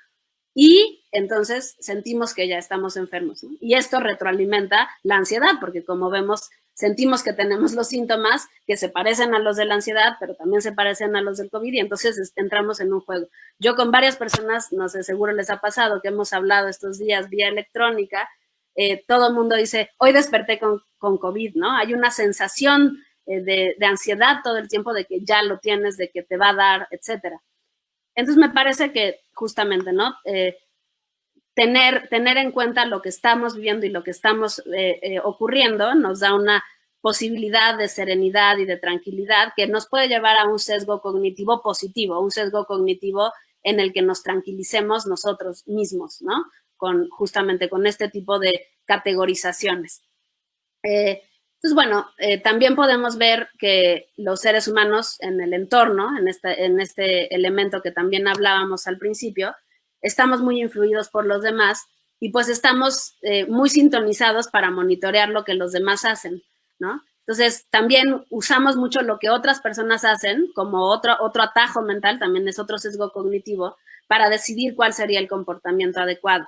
y entonces sentimos que ya estamos enfermos, ¿no? Y esto retroalimenta la ansiedad, porque como vemos, sentimos que tenemos los síntomas que se parecen a los de la ansiedad, pero también se parecen a los del COVID, y entonces entramos en un juego. Yo con varias personas, no sé, seguro les ha pasado que hemos hablado estos días vía electrónica, todo el mundo dice, hoy desperté con COVID, ¿no? Hay una sensación de ansiedad todo el tiempo de que ya lo tienes, de que te va a dar, etcétera. Entonces me parece que justamente, ¿no? Tener en cuenta lo que estamos viviendo y lo que estamos ocurriendo nos da una posibilidad de serenidad y de tranquilidad que nos puede llevar a un sesgo cognitivo positivo, un sesgo cognitivo en el que nos tranquilicemos nosotros mismos, ¿no? Justamente con este tipo de categorizaciones. Entonces, bueno, también podemos ver que los seres humanos en el entorno, en este elemento que también hablábamos al principio, estamos muy influidos por los demás y pues estamos muy sintonizados para monitorear lo que los demás hacen, ¿no? Entonces, también usamos mucho lo que otras personas hacen como otro atajo mental, también es otro sesgo cognitivo, para decidir cuál sería el comportamiento adecuado,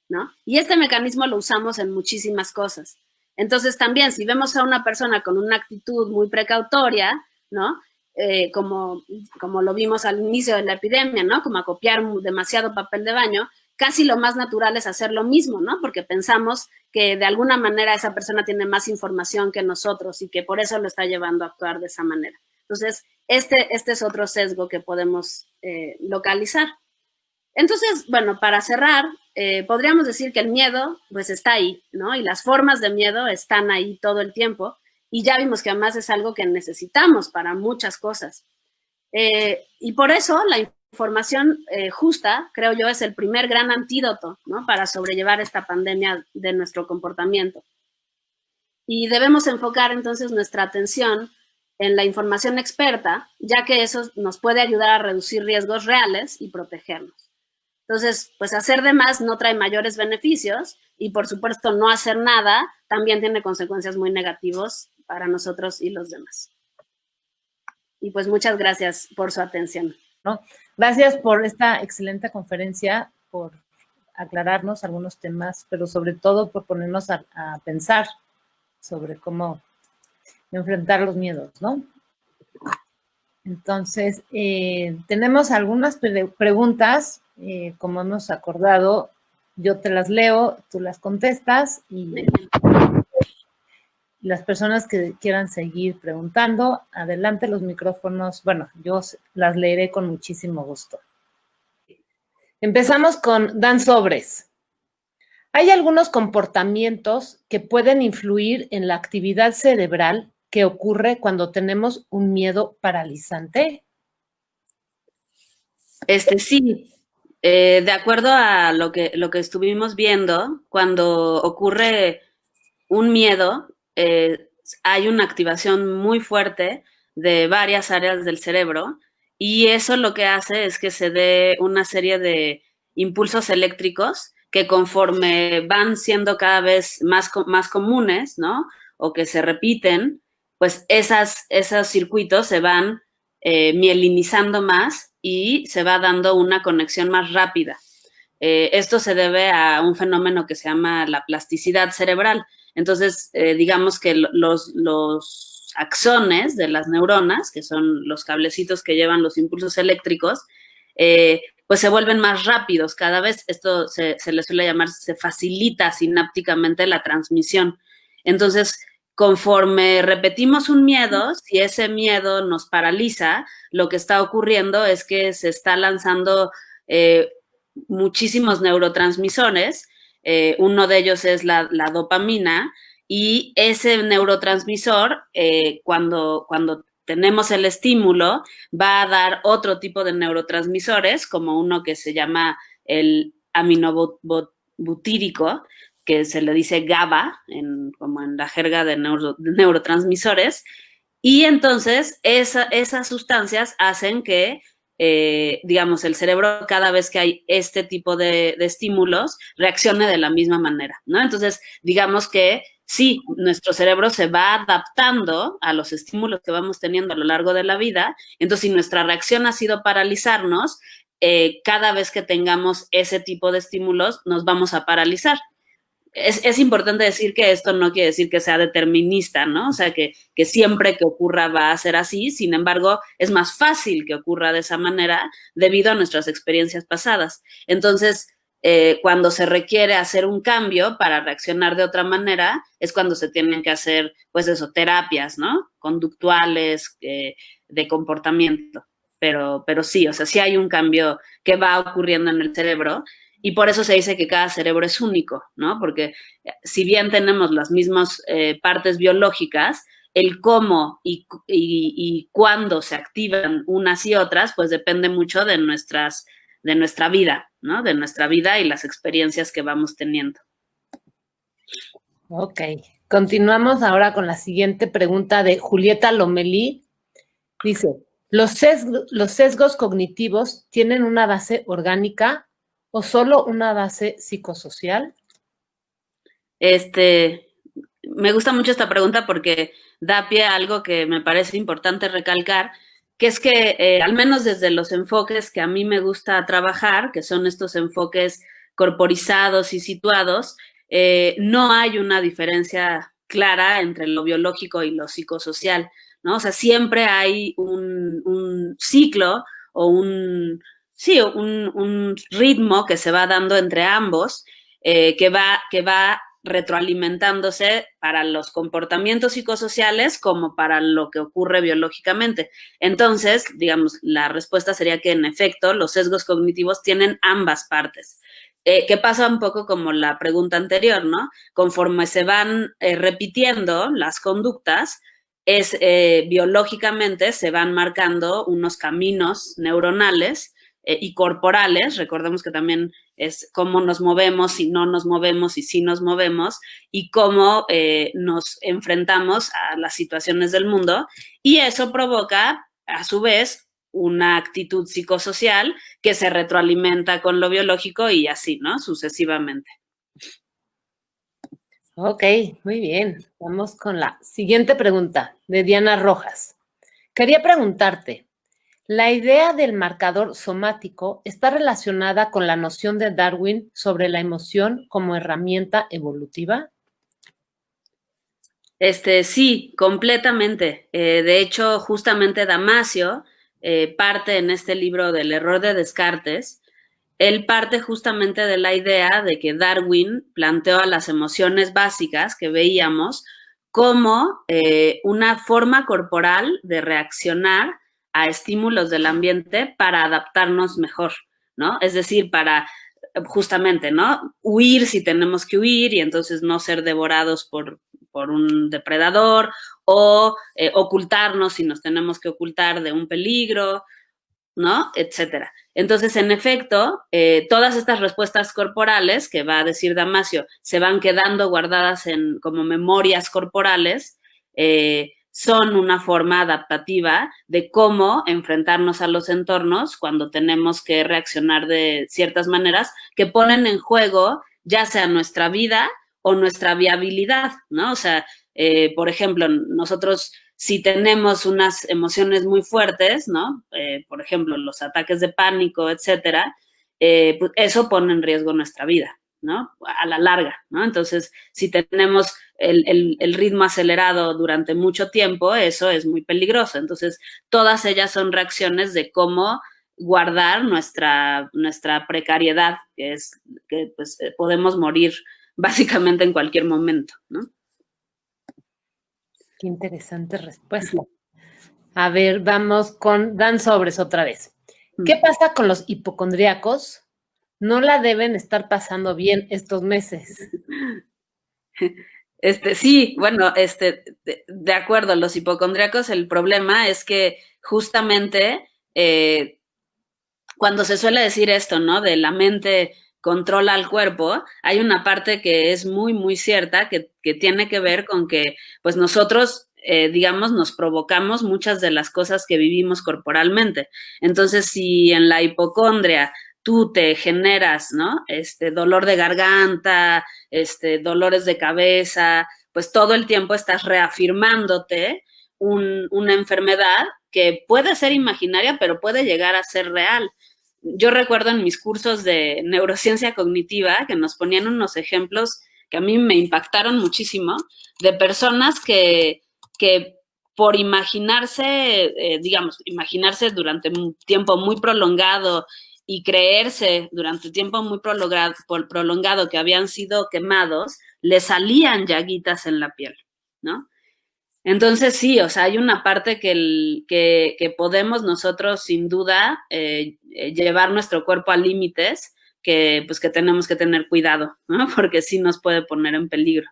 ¿no? Y este mecanismo lo usamos en muchísimas cosas. Entonces, también, si vemos a una persona con una actitud muy precautoria, ¿no? Como lo vimos al inicio de la epidemia, ¿no? Como a copiar demasiado papel de baño, casi lo más natural es hacer lo mismo, ¿no? Porque pensamos que de alguna manera esa persona tiene más información que nosotros y que por eso lo está llevando a actuar de esa manera. Entonces, este es otro sesgo que podemos localizar. Entonces, bueno, para cerrar, podríamos decir que el miedo, pues está ahí, ¿no? Y las formas de miedo están ahí todo el tiempo. Y ya vimos que además es algo que necesitamos para muchas cosas. Y por eso la información justa, creo yo, es el primer gran antídoto, ¿no? Para sobrellevar esta pandemia de nuestro comportamiento. Y debemos enfocar entonces nuestra atención en la información experta, ya que eso nos puede ayudar a reducir riesgos reales y protegernos. Entonces, pues hacer de más no trae mayores beneficios y por supuesto no hacer nada también tiene consecuencias muy negativas para nosotros y los demás. Y pues muchas gracias por su atención. ¿No? Gracias por esta excelente conferencia, por aclararnos algunos temas, pero sobre todo por ponernos a pensar sobre cómo enfrentar los miedos, ¿no? Entonces, tenemos algunas preguntas, como hemos acordado, yo te las leo, tú las contestas y las personas que quieran seguir preguntando, adelante los micrófonos. Bueno, yo las leeré con muchísimo gusto. Empezamos con Dan Sobres. ¿Hay algunos comportamientos que pueden influir en la actividad cerebral que ocurre cuando tenemos un miedo paralizante? Sí. De acuerdo a lo que estuvimos viendo, cuando ocurre un miedo, hay una activación muy fuerte de varias áreas del cerebro y eso lo que hace es que se dé una serie de impulsos eléctricos que conforme van siendo cada vez más comunes, ¿no? O que se repiten, pues esos circuitos se van mielinizando más y se va dando una conexión más rápida. Esto se debe a un fenómeno que se llama la plasticidad cerebral. Entonces, digamos que los axones de las neuronas, que son los cablecitos que llevan los impulsos eléctricos, pues se vuelven más rápidos cada vez. Esto se le suele llamar, se facilita sinápticamente la transmisión. Entonces, conforme repetimos un miedo, si ese miedo nos paraliza, lo que está ocurriendo es que se está lanzando muchísimos neurotransmisores. Uno de ellos es la dopamina y ese neurotransmisor, cuando tenemos el estímulo, va a dar otro tipo de neurotransmisores, como uno que se llama el aminobutírico, que se le dice GABA, como en la jerga de neurotransmisores, y entonces esas sustancias hacen que digamos, el cerebro cada vez que hay este tipo de estímulos reaccione de la misma manera, ¿no? Entonces, digamos que sí, nuestro cerebro se va adaptando a los estímulos que vamos teniendo a lo largo de la vida. Entonces, si nuestra reacción ha sido paralizarnos, cada vez que tengamos ese tipo de estímulos, nos vamos a paralizar. Es importante decir que esto no quiere decir que sea determinista, ¿no? O sea, que siempre que ocurra va a ser así. Sin embargo, es más fácil que ocurra de esa manera debido a nuestras experiencias pasadas. Entonces, cuando se requiere hacer un cambio para reaccionar de otra manera, es cuando se tienen que hacer, pues eso, terapias, ¿no? Conductuales, de comportamiento. Pero sí, o sea, sí hay un cambio que va ocurriendo en el cerebro. Y por eso se dice que cada cerebro es único, ¿no? Porque si bien tenemos las mismas partes biológicas, el cómo y cuándo se activan unas y otras, pues depende mucho de nuestra vida, ¿no? De nuestra vida y las experiencias que vamos teniendo. Ok, continuamos ahora con la siguiente pregunta de Julieta Lomelí. Dice, los sesgos cognitivos tienen una base orgánica o solo una base psicosocial? Me gusta mucho esta pregunta porque da pie a algo que me parece importante recalcar, que es que al menos desde los enfoques que a mí me gusta trabajar, que son estos enfoques corporizados y situados, no hay una diferencia clara entre lo biológico y lo psicosocial, ¿no? O sea, siempre hay un ciclo o un ritmo que se va dando entre ambos, que va retroalimentándose para los comportamientos psicosociales como para lo que ocurre biológicamente. Entonces, digamos, la respuesta sería que en efecto los sesgos cognitivos tienen ambas partes. Que pasa un poco como la pregunta anterior, ¿no? Conforme se van repitiendo las conductas, biológicamente se van marcando unos caminos neuronales y corporales. Recordemos que también es cómo nos movemos, si no nos movemos y si nos movemos, y cómo nos enfrentamos a las situaciones del mundo. Y eso provoca, a su vez, una actitud psicosocial que se retroalimenta con lo biológico y así, ¿no? Sucesivamente. Ok, muy bien. Vamos con la siguiente pregunta de Diana Rojas. Quería preguntarte, ¿la idea del marcador somático está relacionada con la noción de Darwin sobre la emoción como herramienta evolutiva? Sí, completamente. De hecho, justamente Damasio parte en este libro del error de Descartes. Él parte justamente de la idea de que Darwin planteó a las emociones básicas que veíamos como una forma corporal de reaccionar a estímulos del ambiente para adaptarnos mejor, ¿no? Es decir, para justamente, ¿no? Huir si tenemos que huir y entonces no ser devorados por un depredador, o ocultarnos si nos tenemos que ocultar de un peligro, ¿no? Etcétera. Entonces, en efecto, todas estas respuestas corporales, que va a decir Damasio, se van quedando guardadas como memorias corporales, son una forma adaptativa de cómo enfrentarnos a los entornos cuando tenemos que reaccionar de ciertas maneras que ponen en juego ya sea nuestra vida o nuestra viabilidad, ¿no? O sea, por ejemplo, nosotros si tenemos unas emociones muy fuertes, ¿no? Por ejemplo, los ataques de pánico, etcétera, pues eso pone en riesgo nuestra vida, ¿no? A la larga, ¿no? Entonces, si tenemos el ritmo acelerado durante mucho tiempo, eso es muy peligroso. Entonces, todas ellas son reacciones de cómo guardar nuestra precariedad, que es que pues, podemos morir básicamente en cualquier momento, ¿no? Qué interesante respuesta. A ver, vamos con Dan Sobres otra vez. ¿Qué pasa con los hipocondríacos? No la deben estar pasando bien estos meses. Sí, bueno, de acuerdo, los hipocondríacos, el problema es que justamente cuando se suele decir esto, ¿no? De la mente controla al cuerpo, hay una parte que es muy, muy cierta, que tiene que ver con que, pues nosotros, digamos, nos provocamos muchas de las cosas que vivimos corporalmente. Entonces, si en la hipocondria tú te generas, ¿no? Dolor de garganta, dolores de cabeza, pues todo el tiempo estás reafirmándote una enfermedad que puede ser imaginaria, pero puede llegar a ser real. Yo recuerdo en mis cursos de neurociencia cognitiva que nos ponían unos ejemplos que a mí me impactaron muchísimo, de personas que por imaginarse durante un tiempo muy prolongado y creerse durante tiempo muy prolongado que habían sido quemados, les salían llaguitas en la piel, ¿no? Entonces sí, o sea, hay una parte que podemos nosotros sin duda llevar nuestro cuerpo a límites pues que tenemos que tener cuidado, ¿no? Porque sí nos puede poner en peligro.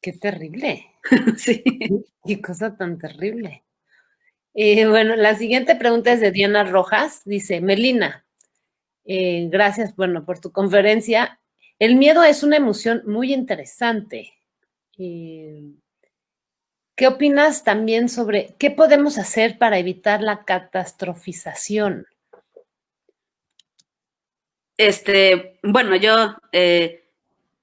Qué terrible. Sí. Qué cosa tan terrible. Bueno, la siguiente pregunta es de Diana Rojas. Dice, Melina, gracias, bueno, por tu conferencia. El miedo es una emoción muy interesante. Eh, ¿Qué opinas también sobre qué podemos hacer para evitar la catastrofización? Bueno, yo,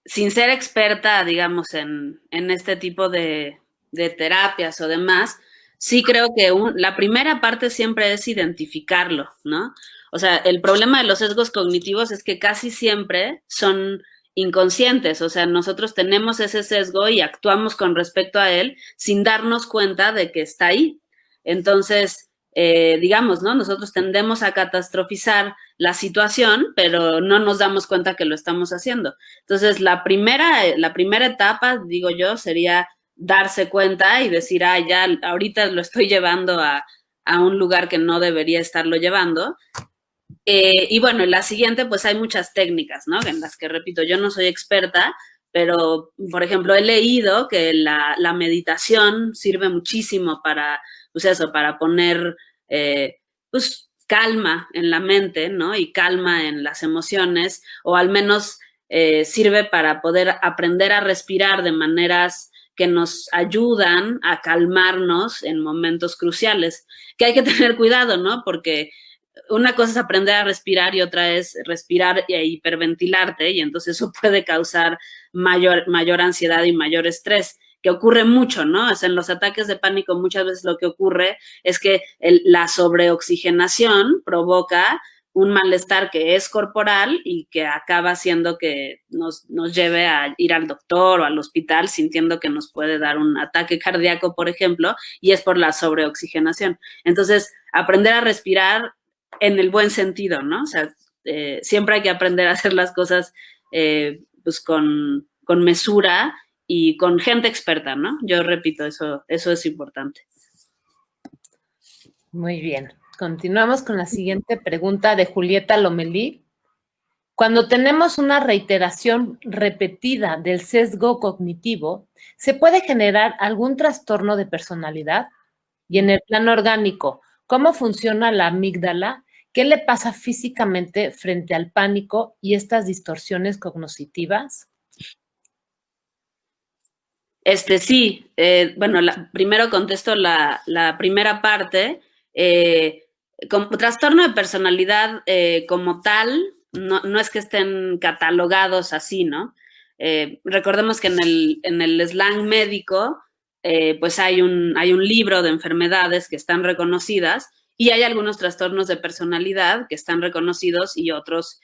sin ser experta, digamos, en este tipo de terapias o demás, sí creo que la primera parte siempre es identificarlo, ¿no? O sea, el problema de los sesgos cognitivos es que casi siempre son inconscientes, o sea, nosotros tenemos ese sesgo y actuamos con respecto a él sin darnos cuenta de que está ahí. Entonces, digamos, ¿no? Nosotros tendemos a catastrofizar la situación, pero no nos damos cuenta que lo estamos haciendo. Entonces, la primera etapa, digo yo, sería darse cuenta y decir, ah, ya ahorita lo estoy llevando a un lugar que no debería estarlo llevando. Y bueno, la siguiente, pues hay muchas técnicas, ¿no? En las que, repito, yo no soy experta, pero, por ejemplo, he leído que la meditación sirve muchísimo para, pues eso, para poner, pues, calma en la mente, ¿no? Y calma en las emociones, o al menos sirve para poder aprender a respirar de maneras que nos ayudan a calmarnos en momentos cruciales, que hay que tener cuidado, ¿no? Porque una cosa es aprender a respirar y otra es respirar e hiperventilarte, y entonces eso puede causar mayor ansiedad y mayor estrés, que ocurre mucho, ¿no? O sea, en los ataques de pánico muchas veces lo que ocurre es que la sobreoxigenación provoca un malestar que es corporal y que acaba haciendo que nos lleve a ir al doctor o al hospital sintiendo que nos puede dar un ataque cardíaco, por ejemplo, y es por la sobreoxigenación. Entonces, aprender a respirar en el buen sentido, ¿no? O sea, siempre hay que aprender a hacer las cosas pues con mesura y con gente experta, ¿no? Yo repito, eso es importante. Muy bien. Continuamos con la siguiente pregunta de Julieta Lomelí. Cuando tenemos una reiteración repetida del sesgo cognitivo, ¿se puede generar algún trastorno de personalidad? Y en el plano orgánico, ¿cómo funciona la amígdala? ¿Qué le pasa físicamente frente al pánico y estas distorsiones cognitivas? Sí, bueno, primero contesto la primera parte. Como trastorno de personalidad como tal, no es que estén catalogados así, ¿no? Recordemos que en el slang médico, pues hay un libro de enfermedades que están reconocidas y hay algunos trastornos de personalidad que están reconocidos y otros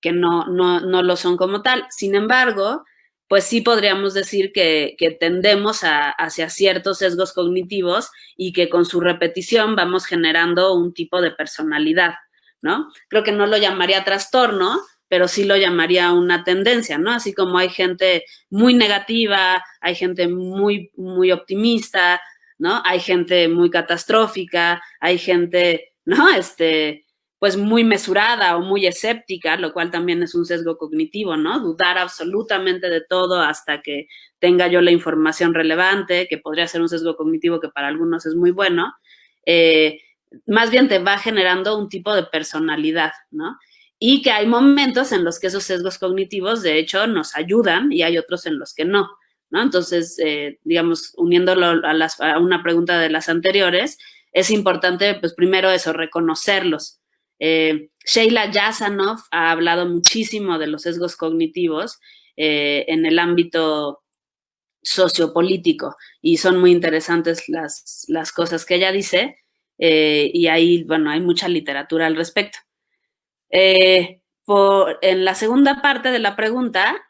que no lo son como tal. Sin embargo, pues sí podríamos decir que tendemos hacia ciertos sesgos cognitivos y que con su repetición vamos generando un tipo de personalidad, ¿no? Creo que no lo llamaría trastorno, pero sí lo llamaría una tendencia, ¿no? Así como hay gente muy negativa, hay gente muy, muy optimista, ¿no? Hay gente muy catastrófica, hay gente, ¿no? Pues muy mesurada o muy escéptica, lo cual también es un sesgo cognitivo, ¿no? Dudar absolutamente de todo hasta que tenga yo la información relevante, que podría ser un sesgo cognitivo que para algunos es muy bueno, más bien te va generando un tipo de personalidad, ¿no? Y que hay momentos en los que esos sesgos cognitivos, de hecho, nos ayudan y hay otros en los que no, ¿no? Entonces, digamos, uniéndolo a una pregunta de las anteriores, es importante, pues primero eso, reconocerlos. Sheila Jasanoff ha hablado muchísimo de los sesgos cognitivos en el ámbito sociopolítico y son muy interesantes las cosas que ella dice y ahí, bueno, hay mucha literatura al respecto. En la segunda parte de la pregunta,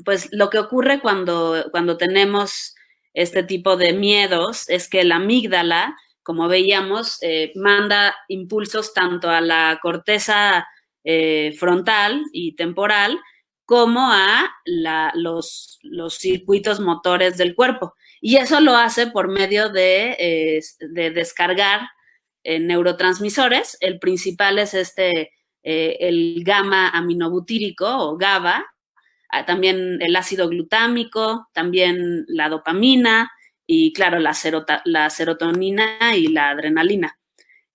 pues lo que ocurre cuando tenemos este tipo de miedos es que la amígdala, como veíamos, manda impulsos tanto a la corteza frontal y temporal como a los circuitos motores del cuerpo. Y eso lo hace por medio de descargar neurotransmisores. El principal es el gamma aminobutírico o GABA, también el ácido glutámico, también la dopamina y, claro, la serotonina y la adrenalina.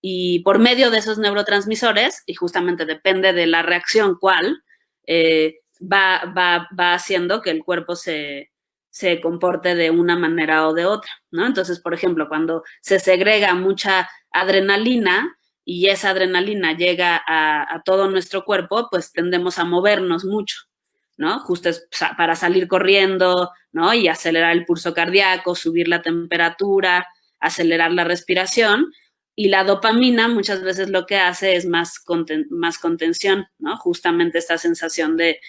Y por medio de esos neurotransmisores, y justamente depende de la reacción cuál, va haciendo que el cuerpo se comporte de una manera o de otra, ¿no? Entonces, por ejemplo, cuando se segrega mucha adrenalina y esa adrenalina llega a todo nuestro cuerpo, pues tendemos a movernos mucho, ¿no? Justo es para salir corriendo, ¿no? Y acelerar el pulso cardíaco, subir la temperatura, acelerar la respiración. Y la dopamina muchas veces lo que hace es más contención, ¿no? Justamente esta sensación de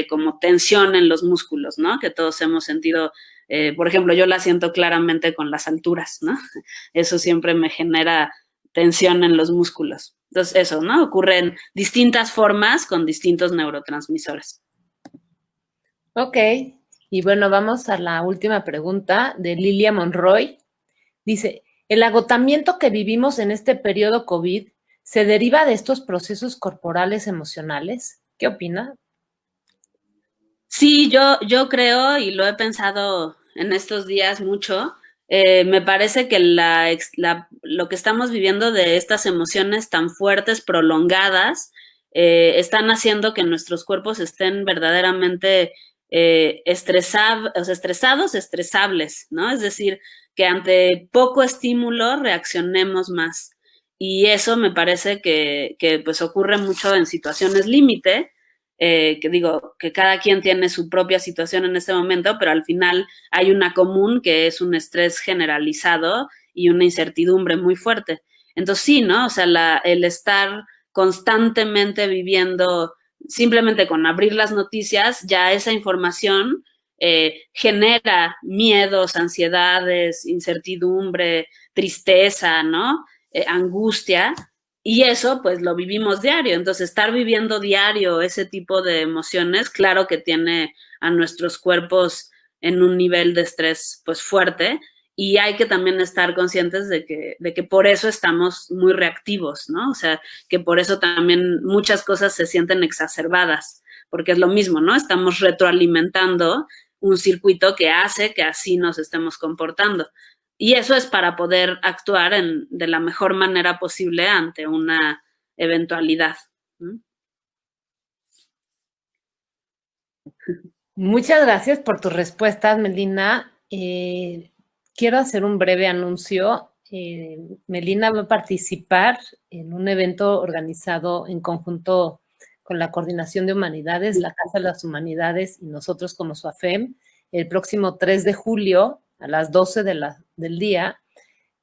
como tensión en los músculos, ¿no? Que todos hemos sentido, por ejemplo, yo la siento claramente con las alturas, ¿no? Eso siempre me genera tensión en los músculos. Entonces, eso, ¿no? Ocurre en distintas formas con distintos neurotransmisores. Ok, y bueno, vamos a la última pregunta de Lilia Monroy. Dice, ¿el agotamiento que vivimos en este periodo COVID se deriva de estos procesos corporales emocionales? ¿Qué opina? Sí, yo creo y lo he pensado en estos días mucho. Me parece que lo que estamos viviendo de estas emociones tan fuertes, prolongadas, están haciendo que nuestros cuerpos estén verdaderamente estresados, estresables, ¿no? Es decir, que ante poco estímulo reaccionemos más. Y eso me parece que pues ocurre mucho en situaciones límite, que digo, que cada quien tiene su propia situación en este momento, pero al final hay una común que es un estrés generalizado y una incertidumbre muy fuerte. Entonces sí, ¿no? O sea, el estar constantemente viviendo, simplemente con abrir las noticias, ya esa información genera miedos, ansiedades, incertidumbre, tristeza, ¿no? Angustia, y eso, pues, lo vivimos diario. Entonces, estar viviendo diario ese tipo de emociones, claro que tiene a nuestros cuerpos en un nivel de estrés, pues, fuerte. Y hay que también estar conscientes de que por eso estamos muy reactivos, ¿no? O sea, que por eso también muchas cosas se sienten exacerbadas, porque es lo mismo, ¿no? Estamos retroalimentando un circuito que hace que así nos estemos comportando. Y eso es para poder actuar de la mejor manera posible ante una eventualidad. Muchas gracias por tus respuestas, Melina. Quiero hacer un breve anuncio. Melina va a participar en un evento organizado en conjunto con la Coordinación de Humanidades, la Casa de las Humanidades y nosotros como SUAFEM, el próximo 3 de julio a las 12 del día.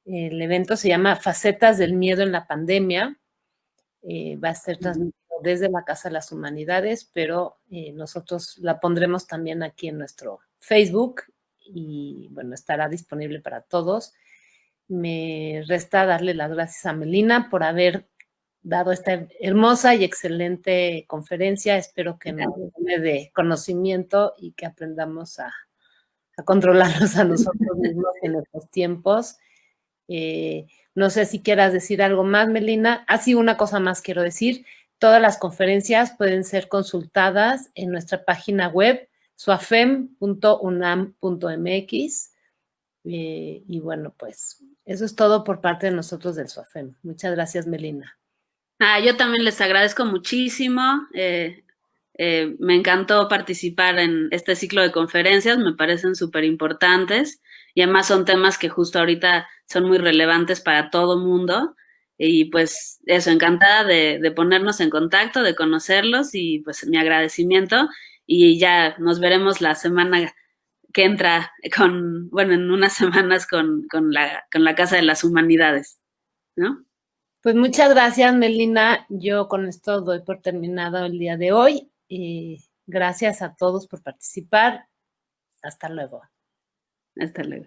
El evento se llama Facetas del Miedo en la Pandemia. Va a ser transmitido desde la Casa de las Humanidades, pero nosotros la pondremos también aquí en nuestro Facebook y bueno, estará disponible para todos. Me resta darle las gracias a Melina por haber dado esta hermosa y excelente conferencia. Espero que nos llene de conocimiento y que aprendamos a controlarnos a nosotros mismos en estos tiempos. No sé si quieras decir algo más, Melina. Así, una cosa más quiero decir. Todas las conferencias pueden ser consultadas en nuestra página web, suafem.unam.mx. Y bueno, pues eso es todo por parte de nosotros del SUAFEM. Muchas gracias, Melina. Yo también les agradezco muchísimo. Me encantó participar en este ciclo de conferencias, me parecen súper importantes y además son temas que justo ahorita son muy relevantes para todo mundo. Y pues eso, encantada de ponernos en contacto, de conocerlos y pues mi agradecimiento. Y ya nos veremos la semana que entra bueno, en unas semanas con la Casa de las Humanidades, ¿no? Pues muchas gracias, Melina. Yo con esto doy por terminado el día de hoy. Gracias a todos por participar. Hasta luego. Hasta luego.